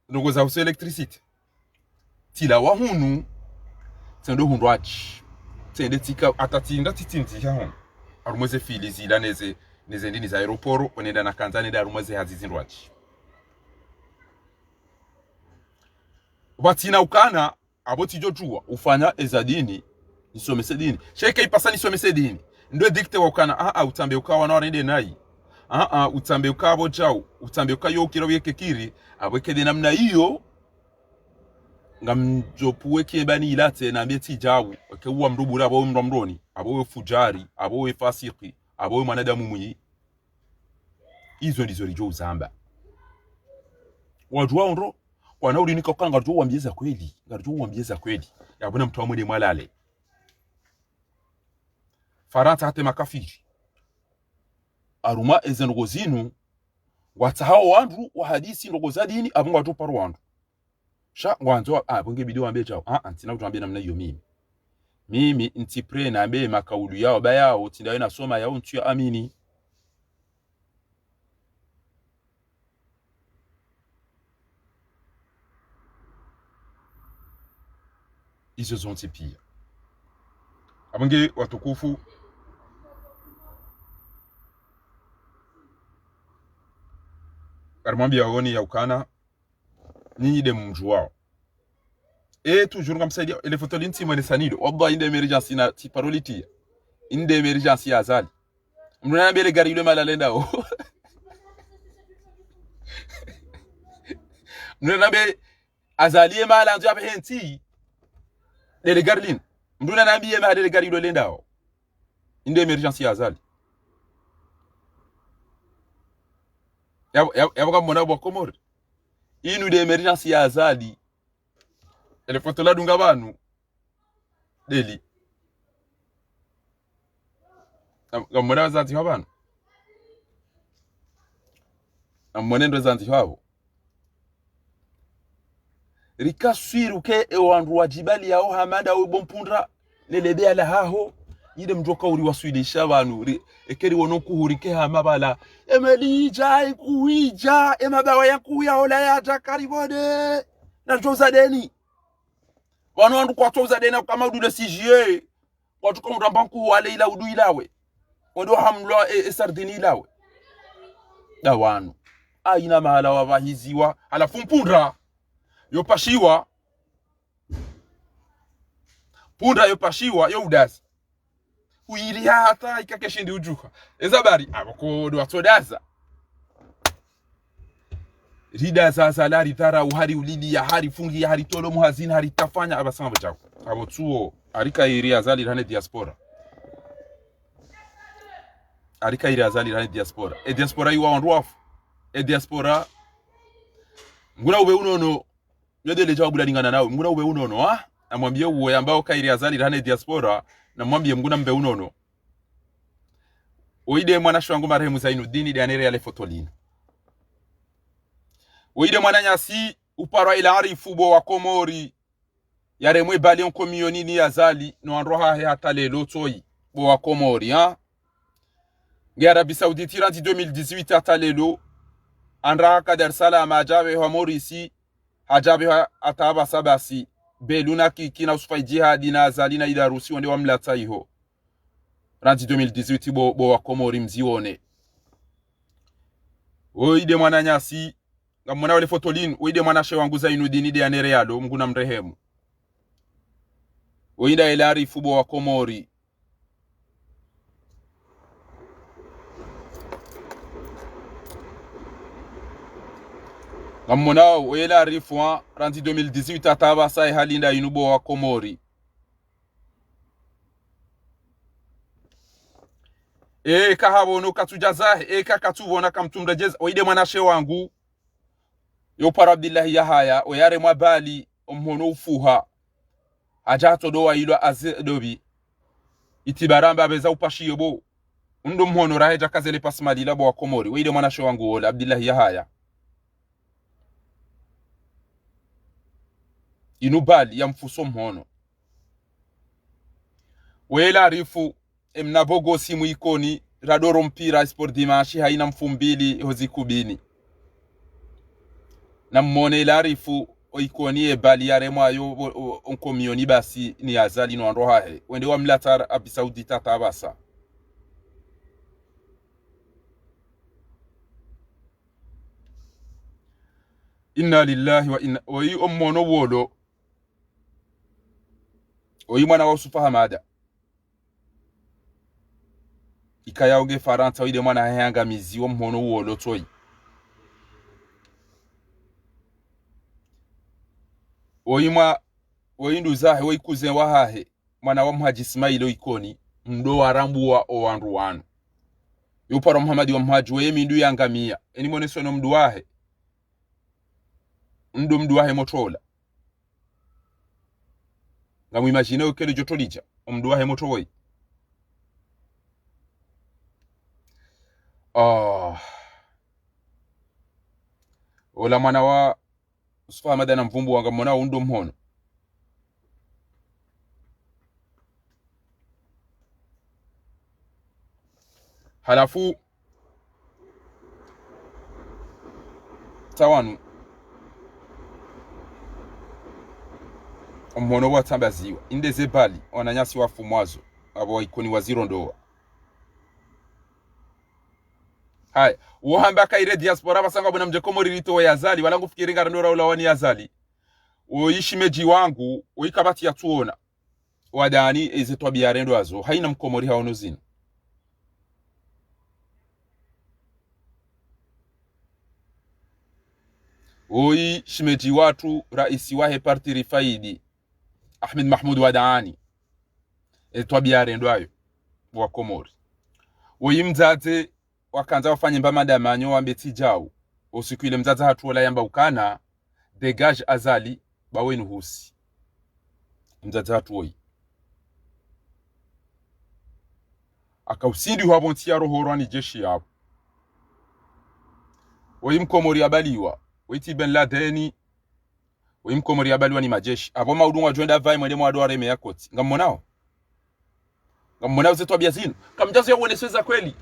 ndugu za uso electricity tila wahunu tsendo hundwachi tsende tika atatinda titinzi hon arumweze fili zila neze ndini za aeroporo onenda na kanzani da arumweze hazizindwachi watina ukana aboti jojua ufanya ezadini nisomese dini sheke ipasa nisomese dini ndo dikte wakana utambe ukawa na rende nai utambe ukabo chao utambe ukayo kirawe kekiri abweke namna hiyo ngamjopuwe kebani ilate na mbeti jawu ke uwa mrubura abo mromroni abo fujari abo fasiki abo mwanadamu mwi hizo ndizo lijo zamba wajua ndo wanauri niko kanga rjo wambieza kweli yabona mtu amwene mwalale faranta hate makafiri aruma ezenogozinu watahao wandu wa hadisi ndogozadini abungu watu paru wandu sha ngwanzo bunge bidii wambie chao antina kutuambia namna hiyo mimi ntipre na ambe makaulu yao bayao tindawe na soma yao ntuya amini izo zonti pia abunge watukufu karmambia woni ya ukana ninyi de mju wao toujours comme ça ile photo linti mwene sanido wallahi inde emergency na ti paroliti inde emergency azali mruna bele gari yule mala lendao mruna be azali mala ndio abe henti dele garlin mruna nabiye ma dele gari yule lendao inde emergency azali ya mwana wa Komori inu de emergency ya azali ele foto la dunga banu deli ngamwana wazanti habana amwanendo zanti habo rikaswiru ke ewandu wajibali yao hamada we bompundra lelebe ala haho yide mjoka uri waswidisha banu ekeri wonokuhurike hamabala emelija ikuija emabawa yakuya ola ya takaribode na toza deni wandu kwa toza deni kama udule CGA watu kwa mtambanku wale ila udu ilawe wado hamlo sardini ilawe dawanu aina mahala wabahiziwa alafu mpundra yopashiwa punda yopashiwa youdasi uiri hata ikakeshindi ujuka ezabari abako do atodaza rida sasa lari tara uhari ulili ya hari fungi ya hari tolo muhazina hari tafanya abasanga bachako abo tuo arika iri azali rane diaspora e diaspora iwa wanruafu e diaspora nguna ube unono nyode leja bula lingana nawe nguna ube unono amwambie uwe ambao kairi azali rane diaspora na mwambie nguna mbe unono oide mwana shwangu marehemu Zainuddin de anere yale fotolina oide mwana nyasi upara ila arifu bo wa Komori yare mwe balion komiyoni ni azali no anroha hata lelo toyi bo wa Komori ngi Arabie Saoudite irandi 2018 hata lelo andra ka Dar es Salaam ajabe wa Morisi ajabe ataba sabasi beluna kina usufai jihadi na azali na ila rusi wande wamlata iho. 2018 bo wa Komori mzione. oide mwana nyasi ngamona wale fotolin oide mwana she wangu Zainuddin de anerealo mnguna mrehemu oida elari fubo wa Komori ngamona oelari fwa ranti 2018 ataba sai halinda inubo wa Komori kahabono katujaza kakatubona kamtumrejeza oide mwana she wangu yo para Abdillahi Yahaya oyare mwabali omhono ufuha ajato do wailwa azedobi itibaramba beza upashiyo bo ndo mhono raheja kazele pasmali labo wa Komori oide mwana she wangu ola Abdillahi Yahaya inubali ya mfuso mhono wela rifu mnabogo simu ikoni radoro mpira sport dimashi haina mfumbili hozikubini na mmone larifu oikoni ebali yare mwayo onkomioni basi ni azali no anrohahe wende wa mlatar Arabi Saudita tabasa inna lillahi wa inna oyi ommono wolo oyi mwana wa Yusufa Hamada ikayaoge Faransa oide mwana hanga mizi ommono wolo toyi oimwa oindu zahe oikuze wahahe mwana wa Mhaji Ismail oikoni mdo warambu wa owandu wanu yupara Muhammadi wa Mhaji we mindu yangamia eni moneso no mdu wahe mdu wahe motola ngamu imagine okele jotolija mdu wahe motoi ola mwana wa Yusufa Hamada na mvumbu wanga mwana undo mhono halafu tawanu mhono wa tambaziwa inde zebali wananyasi wafu mwazo abo ikoni waziro ndoa hai uhamba kaire diaspora basanga bona mje Komori rito yazali wala ngufikiringa ndora ula wani yazali oishi meji wangu oikabati ya tuona wadani ezetwa biarendo azo haina mkomori haono zina oi shimeji watu raisi wahe parti rifaidi Ahmed Mahmoud Wadani etwa biarendo ayo wa Komori oi mzaze wakanza wafanye mbamada manyo wambeti jau usiku ile mzaza hatuola yamba ukana degage azali bawenu husi mzaza hatuoi akausindi wabontia rohoro ni jeshi yabo Mkomori abaliwa witi Ben Ladeni Mkomori abaliwa ni majeshi abo maudunga joenda vai mwende mwado areme yakoti ngamonao zetu abiazino kamjazo yawoneseza kweli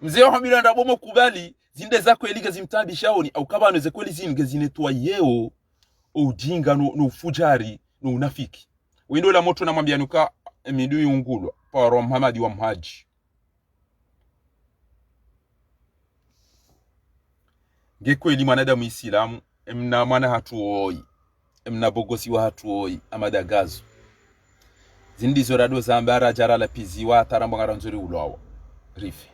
mzee wa Milanda bomo kubali zinde zako eliga zimtabishaoni au kabano ze kweli zinge zinetwa yeo ujinga no ufujari no unafiki windo la moto na mwambia nuka emidu yungulwa para Muhammadi wa Mhaji kweli mwanadamu Islamu emna mwana hatuoi emna bogosi wa hatuoi amadagazo zindi zorado zambara jara la piziwa tarambo ngaranzuri ulwawa rifi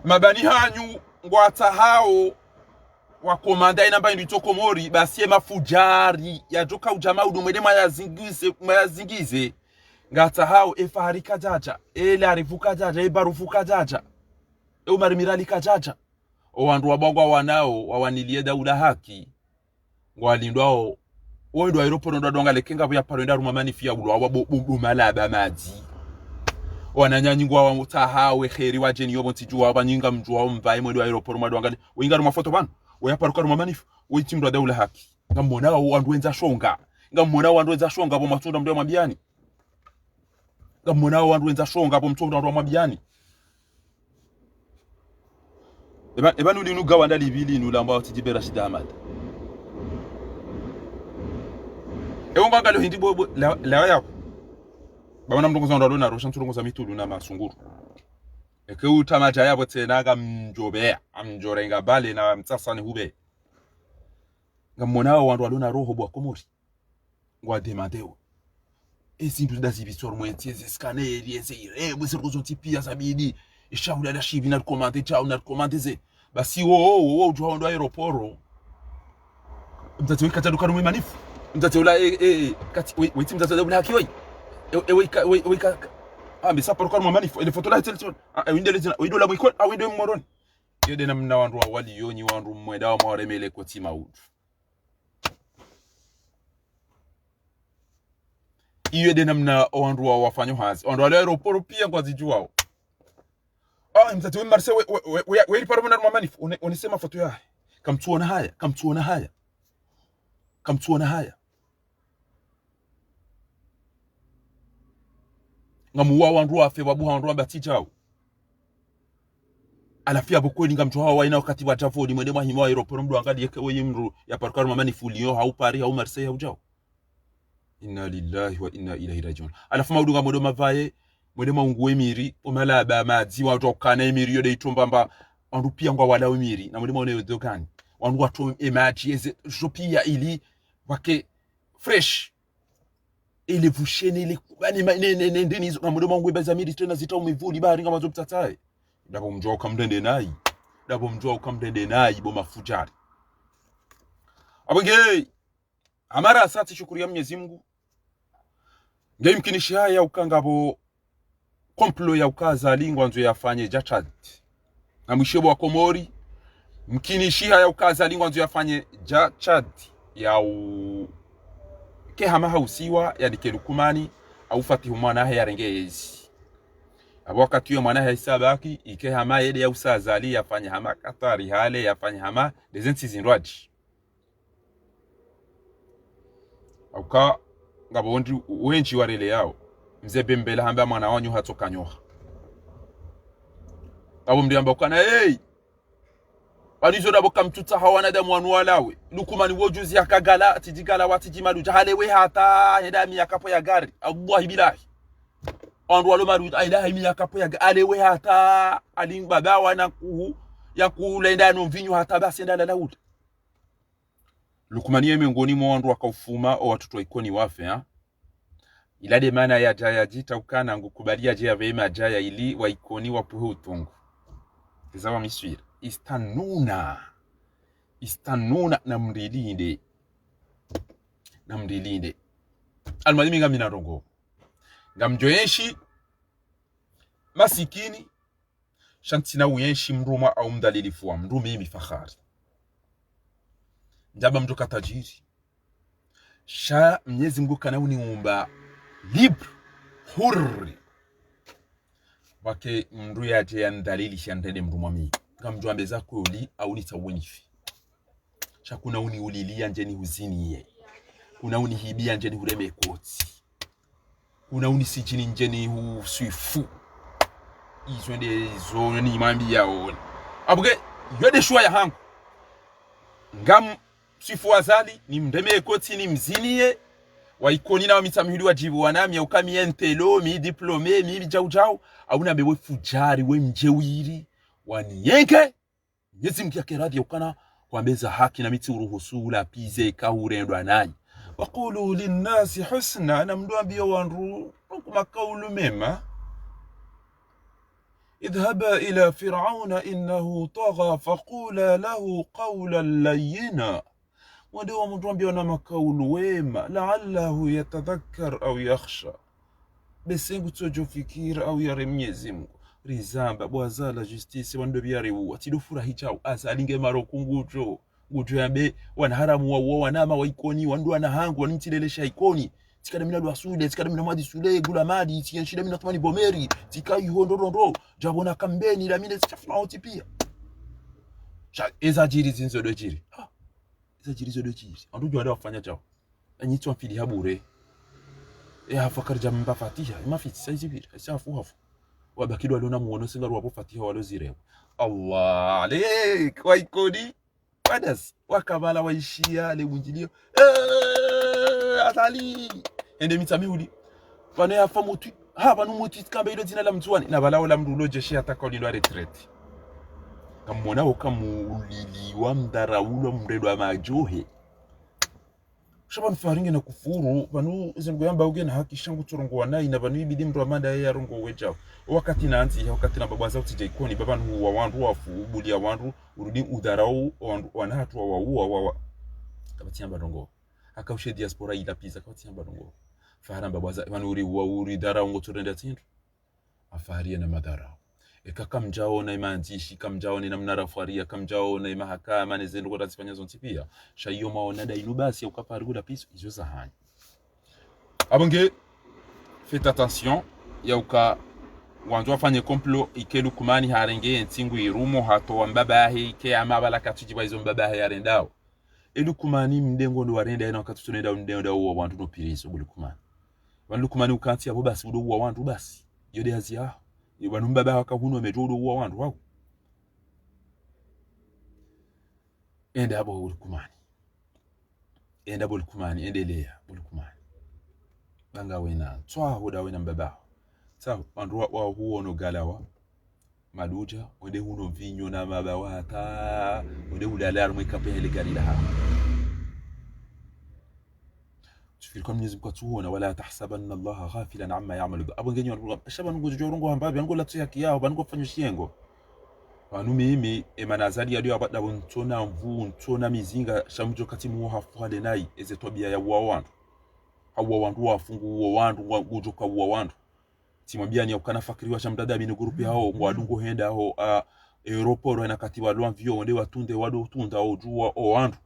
mabani hanyu ngwata hao wa komanda inamba indito Komori basi mafujari ya joka ujamaa udumwede mayazingize ngata hao efahari kajaja arifu kajaja barufu kajaja umarimirali kajaja owandu wabagwa wanao wawanilie daula haki ngwalindwao oido aeroporo ndo donga lekenga bya parenda rumamani fia ulwa wabumalaba maji wananyanyingwa wa mutahawe kheri wajeni yobo ntijua abanyinga mjua mvaye mwendo aeroporo madwanga winga rumafoto bana oyaparuka rumamanifu oitimdo daula haki ngamona wandu wenza shonga bo matunda mdo mabiani ngamona wandu wenza shonga bo mtunda ndo mabiani eba nuli nugawa ndali bili nulamba tijibera shida Ahmad ngalo hindi bobo la yako bana mndongo za ndo na rosha mturongo za mitulu na masunguru eke utamaja yabo tena ga mjobea amjorenga bale na mtsasani hube ngamonao wandu alona roho bwa komori ngwa demadeo ezintu dazibitsoro mwentieze scanner yeze mwese rozonti sabidi ishaula la shivi na komante chao na komante ze basi wo ujwa ndo aeroporo mtatu kata dukano mwemanifu mtatu la kati witi mtatu la haki we mbisa por kwa mwemanifu ile foto la television winde lezina wido la mwiko winde moroni yede na mna wandu wali yoni wandu mweda wa mwaremele kwa tima udu iyo de namna wandu wa wafanyo hazi wandu wale aeroporo pia kwa zijuwao mtatu we marse we iliparo mwana mwamanifu unisema foto ya kamtuona haya ngamuwa wandu wafe wabuha wandu wambatichao alafia bukweli ngamtuwa waina wakati wa javodi mwende mahima wa aeroporo mdu angali yeke weye mru ya parukaru mwamanifu liyo hau Paris hau Marseille hau jao inna lillahi wa inna ilahi rajiun alafu maudu ngamodo mavaye mwede maungu emiri umalaba madzi watu okana emiri yode itombamba wandu pia ngwa wala emiri na mwede maone yodogani wandu watu emaji eze jopia ili wake fresh ile vushene ile kubani ndeni hizo na mwede maungu ebaza miri tena zita umivuli bahari ngama zoptatae dabo mjua ukamdende nai bo mafujari abenge amara asati shukuri ya Mwenyezi Mungu ngai mkinishi haya ukangabo komplo ya ukaza lingwa nzo yafanye Chad na mwishebo wa Komori mkinishi haya ukaza lingwa nzo yafanye Chad ya kehama hausiwa ya dikelukumani au fatihu mwana haya rengezi abo wakati yo mwana haya isabaki ikehama yede ya usazali yafanye hama Katari hale yafanye hama dezenti zinrwaji auka ngabo wenji warele yao mze bembela hamba mwana wanyu hatoka nyoha abo mdiamba ukana banizo dabo kamtuta hawana damu wanu walawe lukumani wojuzi yakagala tijigala watijimalu jahale we hata heda miyakapo ya gari Allah bilahi andu walo maru aida miyakapo ya ale we hata alimbaba wana kuhu ya kulenda no mvinyo hata basi ndala lauda lukumani miongoni mwa wandu wakaufuma o watoto ikoni wafe ilade maana ya jaya jita ukana ngukubalia jaya vema jaya ili waikoni wapuhe utungu kizawa miswira istanuna na mrilinde almalimi ngamina rongo ngamjoyeshi masikini shantina uyenshi mruma au mdalilifu wa mrumi mifahari njaba mjoka tajiri sha Mwenyezi Mungu kana uniumba libre hurri wake mndu yaje ya ndalili shandende mruma mi ngamjwa mbeza kuli au nitawenifi sha kuna uniulilia njeni huzini ye kuna unihibia njeni hureme koti kuna unisijini njeni husuifu izo ni mambi yaone abuge yode shwa ya hangu ngam sifu azali ni mdeme koti ni mzinie waikoni na mitamihuli wajibu wanami ya ukami entelo mi diplome mi jau au na bewe fujari we mjewiri waniyenke Mwenyezi Mungu yake radhi ukana kwa mbeza haki na miti uruhusula pize kahurendwa nayi waqulu linnasi husna na mduambia wanru kuma kaulu mema اذهبا إلى فرعون إنه طغى فقولا له قولا لينا ودوا مدوambia na makaulu wema la'allahu yatadhakkar au yakhsha besengu tojo fikira au yare Mwenyezi Mungu rizamba bwazala justice wando byariwu atidofura hichao asalinge marokungujo ngujo yabe wana haramu wa wanama waikoni wandu wana hangu wanimtilelesha ikoni tikada mina lwasude tikada mina madi sule gula madi tiyanshida mina tamani bomeri tikai hondorondo jabona kambeni la mine chafuna otipia eza jiri zinzo do jiri eza jiri zo do jiri andu jwada wafanya chao anyitwa mfili habure hafakar jamba fatiha mafiti saizibiri safu hafu wabakidwa lona muono singa ruwapo fatiha walozirewa Allah alek waikoni wadas wakabala waishia le munjilio atali ende mitamihuli wane yafa mutwi banu muti kamba ilo jina la mtuani na balao la mrulo jeshi ataka ulilo retraite kamona ukamuliliwa mdaraulo mredwa majohe shaban faringe na kufuru banu zingo yamba uge na haki shangu turongo wanai na banu ibidi mru amanda ya rongo weja wakati na anzi wakati na baba zao tije ikoni babanu wa wandu wafu bulia wandu urudi udarau wanatu wa wa kabati yamba rongo akaushe diaspora ila pizza kabati yamba rongo faharamba baza manuri uri darau ngo turenda tindu afaharia na madara eka kamjao na imanzishi kamjao na mnarafaria kamjao na mahakama na zendo kwa zifanya zonti pia shayo maona da inubasi ukaparugula piso izo zahani abonge faites attention ya uka wanzo afanye complot ikelu kumani harenge ntingu irumo hato mbabahe ike amabala katujiba izo mbabahe yarendao elu kumani mdengo ndo warenda ina wakati tunenda mdengo wa wantu no pirizo buli kumani wandu kumani ukanti abo basi udo wa wantu basi yode hazia ibanu mbaba wakahuno mejodo wa wantu wako ende abo buli kumani endelea buli kumani banga wena twa hoda wena mbaba sa wandu wa huo no galawa maluja wende huno vinyo na mabawata wende ulala rumikape ile gari la tufikiri Mwenyezi Mungu atuona wala tahsabanna Allah ghafilan amma ya'malu abo ngenyo shaba ngo jorongo ambabe ngo latya kiyao bango fanyo shengo banu mimi emanazali yali abada bontona mvu ntona mizinga shamjo kati mu hafwale nai ezetobia ya wandu hawa wandu wafungu wandu ngujoka wandu timwambia ni ukana fakiriwa shamdada bini grupi hao ngwadungo henda hao aeroporo na kati wa lwanvio wende watunde wado tunda ojua o wandu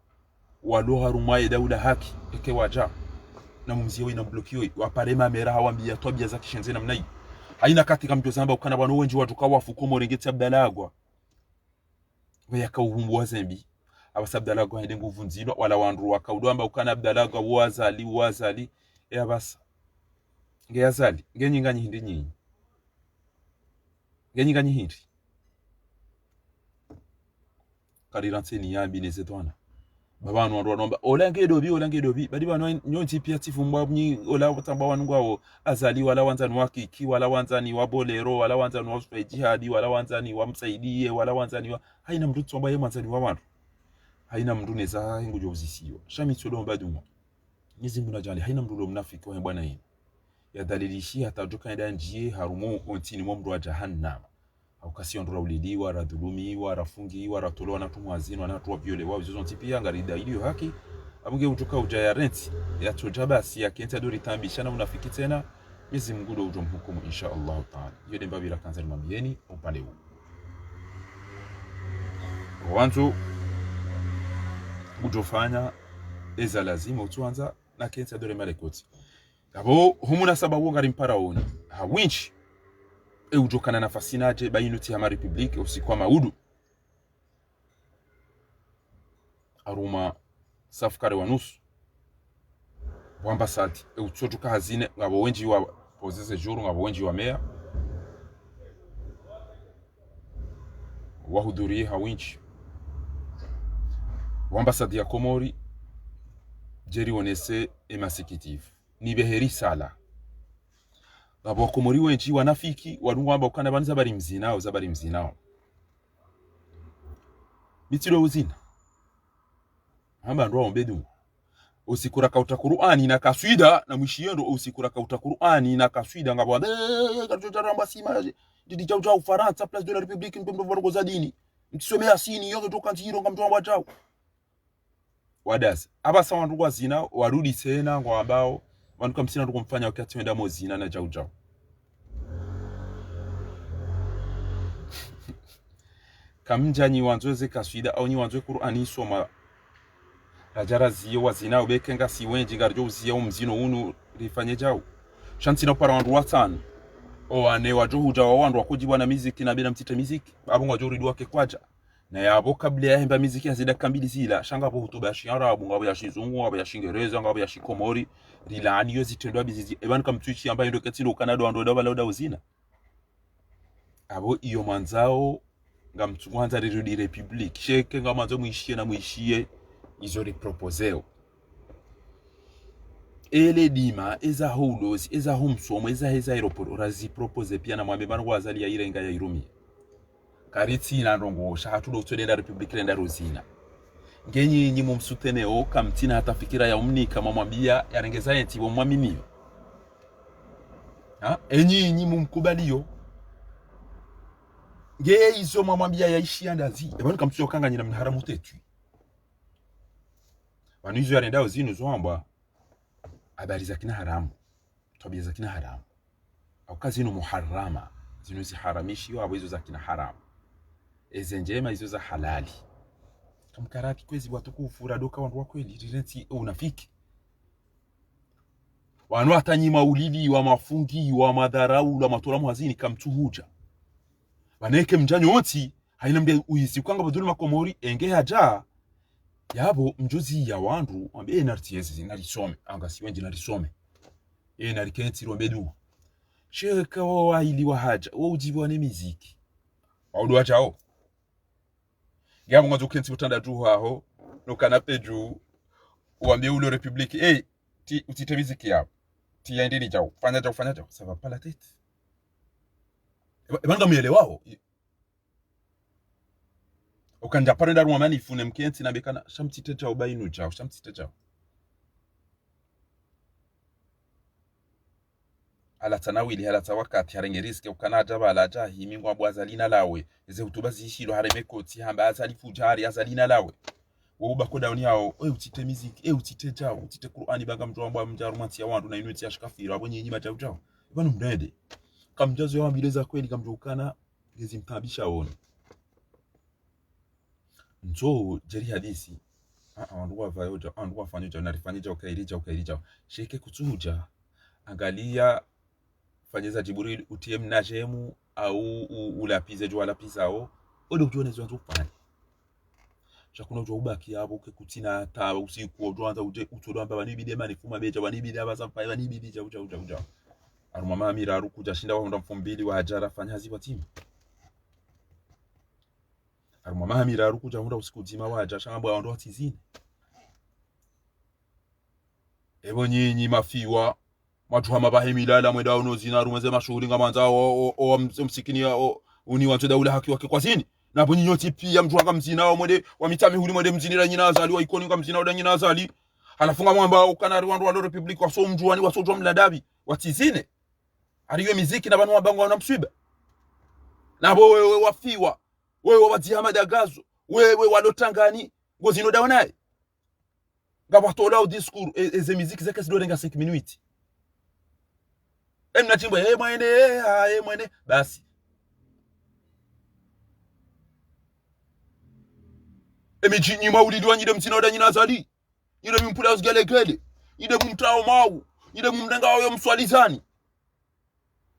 wado harumaye daula haki eke waja na mumziwe na blokio waparema mera hawambia tobia za kishenze namna hii haina katika mtozamba ukana bano wenji watu kawa fukomo rengeti abdalagwa weyaka uhumbu wazembi abasabdalagwa hende nguvu nzilo wala wandu wakaudwamba ukana abdalagwa wazali basa ngeyazali ngenyinganyi hindi nyinyi ngenyinganyi hindi karirantseni yambi nezetwana babanu wandu wanomba olange dobi badi bano nyonti pia tifumbwa nyi ola butamba wanu ngwawo azali wala wanzani wakiki wala wanzani wabolero wala wanzani wa jihadi wala wanzani wa msaidie wala wanzani wa haina mtu tsomba ye wanzani wa wandu haina mtu neza ngujo uzisiyo shami tsolomba dumwa Mwenyezi Mungu najali haina mtu lo mnafiki wa bwana yini ya dalilishi hatajuka enda njie harumu ontini mwa wa jahannam au kasi ondora uliliwa radhulumiwa rafungiwa ratolowa na tumwazino na tuwa viole wao zizo ntipia ngarida iliyo haki abunge utuka ujaya rent ya tojabasi ya kenta dori tambishana unafiki tena Mwenyezi Mungu ndo ujomhukumu insha Allah taala hiyo demba bila kanzani mambieni upande huu wantu ujofanya eza lazima utuanza na kenta dori malekoti abo humuna sababu ngari mparaoni hawinchi ujokana nafasi naje bainuti ya republiki usikwa maudu aruma safukare wanusu wambasati utojuka hazine ngabo wenji wa pozese juru ngabo wenji wa mea wahudhurie hawinchi wambasati ya Komori jeri onese emasikitifu ni beheri sala abo Komori wenji wanafiki warungwamba ukana baniza bari mzinao mitilo uzina hamba ndo ombedu usikura kauta Qur'ani na kaswida na mwishiendo usikura kauta Qur'ani na kaswida ngabo kajojaramba sima didi chao Ufaransa place de la République mpendo vorgo za dini mtisomea asini yote toka njiro ngamtwa chao wadas abasa wandu kwa zina warudi tena kwa ambao wandu kamsina ndo kumfanya wakati wenda mozina na jao kamja nyi wanzoze kaswida au nyi wanzoe Qur'ani soma rajara ziyo wazina ubekenga siwenji ngarjo uziya umzino unu rifanye jao shantina para wandu watano o ane wajo huja wa wandu wakujiwa na miziki na bila mtita miziki abo wajo ridu wake kwaja na yabo kabla ya hemba miziki hazida kambili zila shanga po hutuba ya Arabu ngabo ya Shizungu ngabo ya Shingereza ngabo ya Shikomori rilani yo zitendwa bizizi ebanu kamtwichi ambaye ndo katilo Canada wando dawa lauda uzina abo iyo manzao ngamtwanza rirudi republic sheke ngamanzo muishie na muishie izo riproposeo ele dima eza houlos eza humsomo eza aeroport razi propose pia na mwambe bana wazali ya irenga ya irumi karitsi na ndongo shahatudo utolenda republic lenda rozina ngenyi nyi mumsuteneo kamtina hata fikira ya umni kama mwambia yarengeza yenti bo mwamimio enyi mumkubaliyo ngeye izo mwambia yaishi andazi ebanu kamtsyo kanga nyina mharamu tetu banu izo yarenda uzinu zoamba habari za kina haramu tabia za kina haramu au kazi zino muharrama zino ziharamishi au hizo za kina haramu ezenjema hizo za halali kamkarati kwezi watukufu radoka wandu wa kweli rirenti unafiki wanu atanyi maulidi wa mafungi wa madharau la matora muhazini kamtuhuja baneke mjanyo oti haina mbe uisi kwanga badulu makomori enge haja yabo mjozi ya wandu ambe NRTS zinarisome anga siwenje narisome narikenti rombedu sheka wa ili wa haja wa ujibu ne muziki waudu wachao yabo ngozo kenti butanda tu haho no kanape ju uambie ulo republique ti utite muziki yabo ti yaendeni jao fanya jao ça va pas la tête ebanga muelewao okanja parenda rumamani fune mkenti na bekana shamtite jao bainu jao shamtite jao ala tanawili hala tawakati harenge riske ukanaja bala jahi mingwa bwazalina lawe eze utubazi ishilo hareme koti hamba azali fujari azalina lawe wo bako dawni hao utite music utite jao utite Qur'ani banga mtu ambwa mjarumanti ya wandu na inuti ya shikafira abonye nyima jao bano mdede kamjazo ya mbileza kweli kamjukana ngezi mtabisha ona nzo jeri hadisi wandu wa vayoja wandu wa fanyoja na rifanyija ukairija sheke kutuja angalia fanyeza Jibril utie mnajemu au ulapize jwa lapizao odo kujone zwa nzofanya chakuna jwa ubaki yabo ke kutina ta usiku odwanza uje utodwamba banibide mani fuma beja banibide abasampa banibide ja arumama amira arukuja shinda wa ndo mfumbili wa hajara fanya hazi wa timu arumama amira arukuja ndo usiku jima wa hajara shamba ndo atizini ebo nyinyi mafiwa matuhama bahemilala mweda unozina rumeze mashuhuri ngamanza o msikini uni wantu daula haki wake kwa zini na bonyi nyoti pia mtu anga mzina wa mwede wa mitami huli mwede mzini la nyina azali wa ikoni nga mzina wa nyina azali halafunga mwamba ukanari wandu wa republic wa so mjuani wa so jwa mladabi watizine ariwe miziki na banu wabangu wa mswiba na bo wewe wafiwa wewe wazihama dagazo wewe walotangani ngozino dawa naye ngaba tola au discours eze miziki zake sidorenga 5 minutes mnachimba mwene basi emichinyi maulidi wanyide msina oda nyina azali nyide mimpula usigelegele nyide mumtao mau nyide mumdenga wayo mswalizani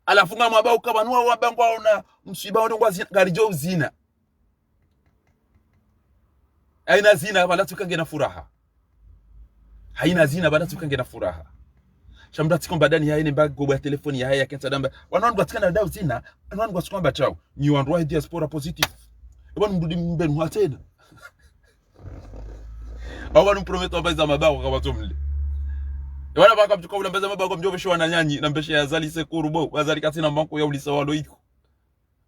alafunga mabao kabanua wabangu waona msiba wadongwa garijo zina haina zina bala tukange na furaha haina zina bala tukange na furaha shamdati komba dani yaine mbago ya telefoni ya haya kensa damba wanandu watikana dau zina wanandu wasikwamba chao ni wandu wa diaspora positive ebona mrudi mbenu hatena awanu prometo abaza mabao kwa watu mle ebona baka mtuka ule mbaza mabao mjoveshwa na nyanyi na mbeshe ya zali sekuru bo wazali katina mbanko ya ulisa walo iko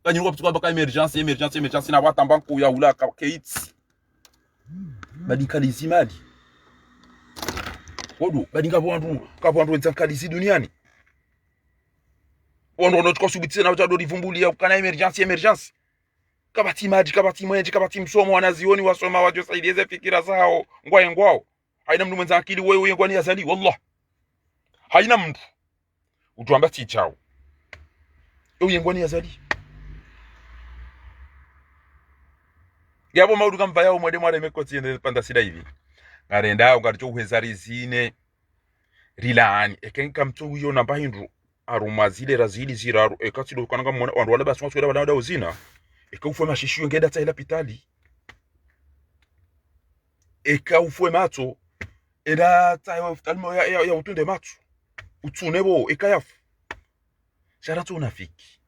kanyi ngo mtuka baka emergency na wata mbanko ya ula keits badikalizi mali odu badinga wandu kabandu wenzakalisi duniani wandu notuko subitse na utado rivumbulia kana emergency kabati maji kabati mwenje kabati msomo wanazioni wasoma wajo saidieze fikira zao ngwao haina mtu mwenza akili wewe ngwani azali wallah haina mtu utuamba tichao wewe ngwani azali yabo maudu kamba yao mwede mware mekoti ende panda sida hivi ngarenda ungaricho uhezari zine rilani ekenka mtu uyo namba hindu arumazile razili ziraru ekatido kananga mwana wandu wala baswa sweda wala uzina ekaufwe mashishu ngeda tsaila pitali ekaufwe mato eda tsayo talmo ya utunde mato utunebo ekayafu sharatu unafiki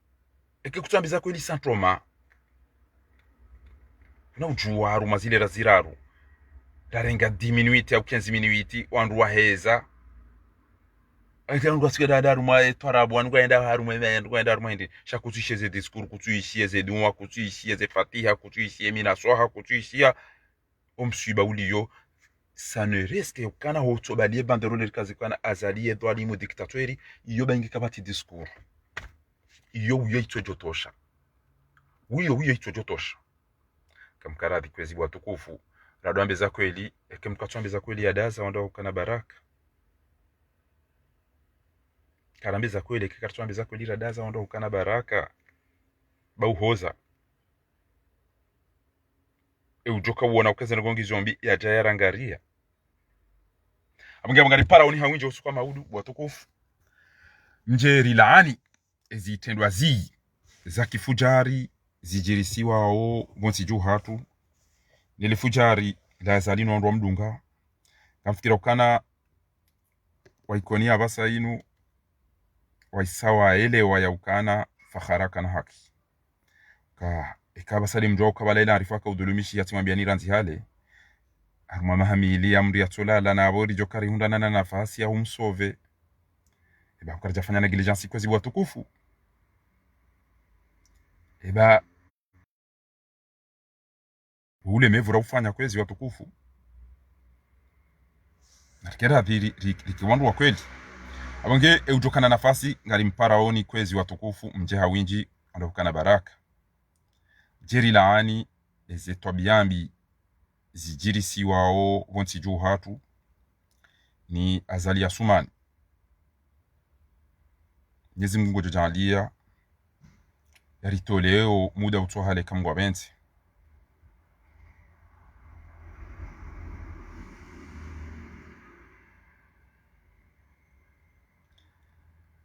ekekutambiza kweli santroma na ujua arumazile raziraru darenga 10 minutes au 15 minutes wandu waheza ndo asikeda daruma twarabu anu kwenda haruma ende kwenda haruma ende shakutuishie ze discours kutuishie ze dua kutuishie ze fatiha kutuishie mina soha kutuishia omsuba uliyo ça ne reste kana hotobalie banderole kazikana azalie dwalimu dictatori iyo bengi kabati discours iyo itojotosha uyo itojotosha kamkaradi kwezi watukufu radwambe za kweli ekemkatwambe za kweli ya daza wanda ukana baraka karambe za kweli kikatwambe za kweli radaza wanda ukana baraka bauhoza ujoka uona ukazana gongi zombi ya jaya ngaria abange bangari para oni hawinje usukwa maudu watukufu njeri laani ezitendwa za kifujari zijirisiwa o bonsi juu hatu nilifujari la zalino ndo mdunga kamfikira ukana waikonia basa inu waisawa elewa ya ukana fakharaka na haki ka ikaba sali mjwa kabalela arifaka udulumishi yatimwambia ranzi hale aruma mahamili amri yatolala na abori jokari hundana na nafasi ya umsove eba ukarja fanya negligence kwezi watukufu eba ule mevura ufanya kwezi watukufu nakera likiwandu wa kweli abange eutokana nafasi ngari mparaoni kwezi watukufu mjeha winji andokana baraka jeri laani ezetwabiambi zijirisi wao bonsi juu hatu ni azali ya sumani Mwenyezi Mungu jojalia yaritoleo muda utohale kamgwa benzi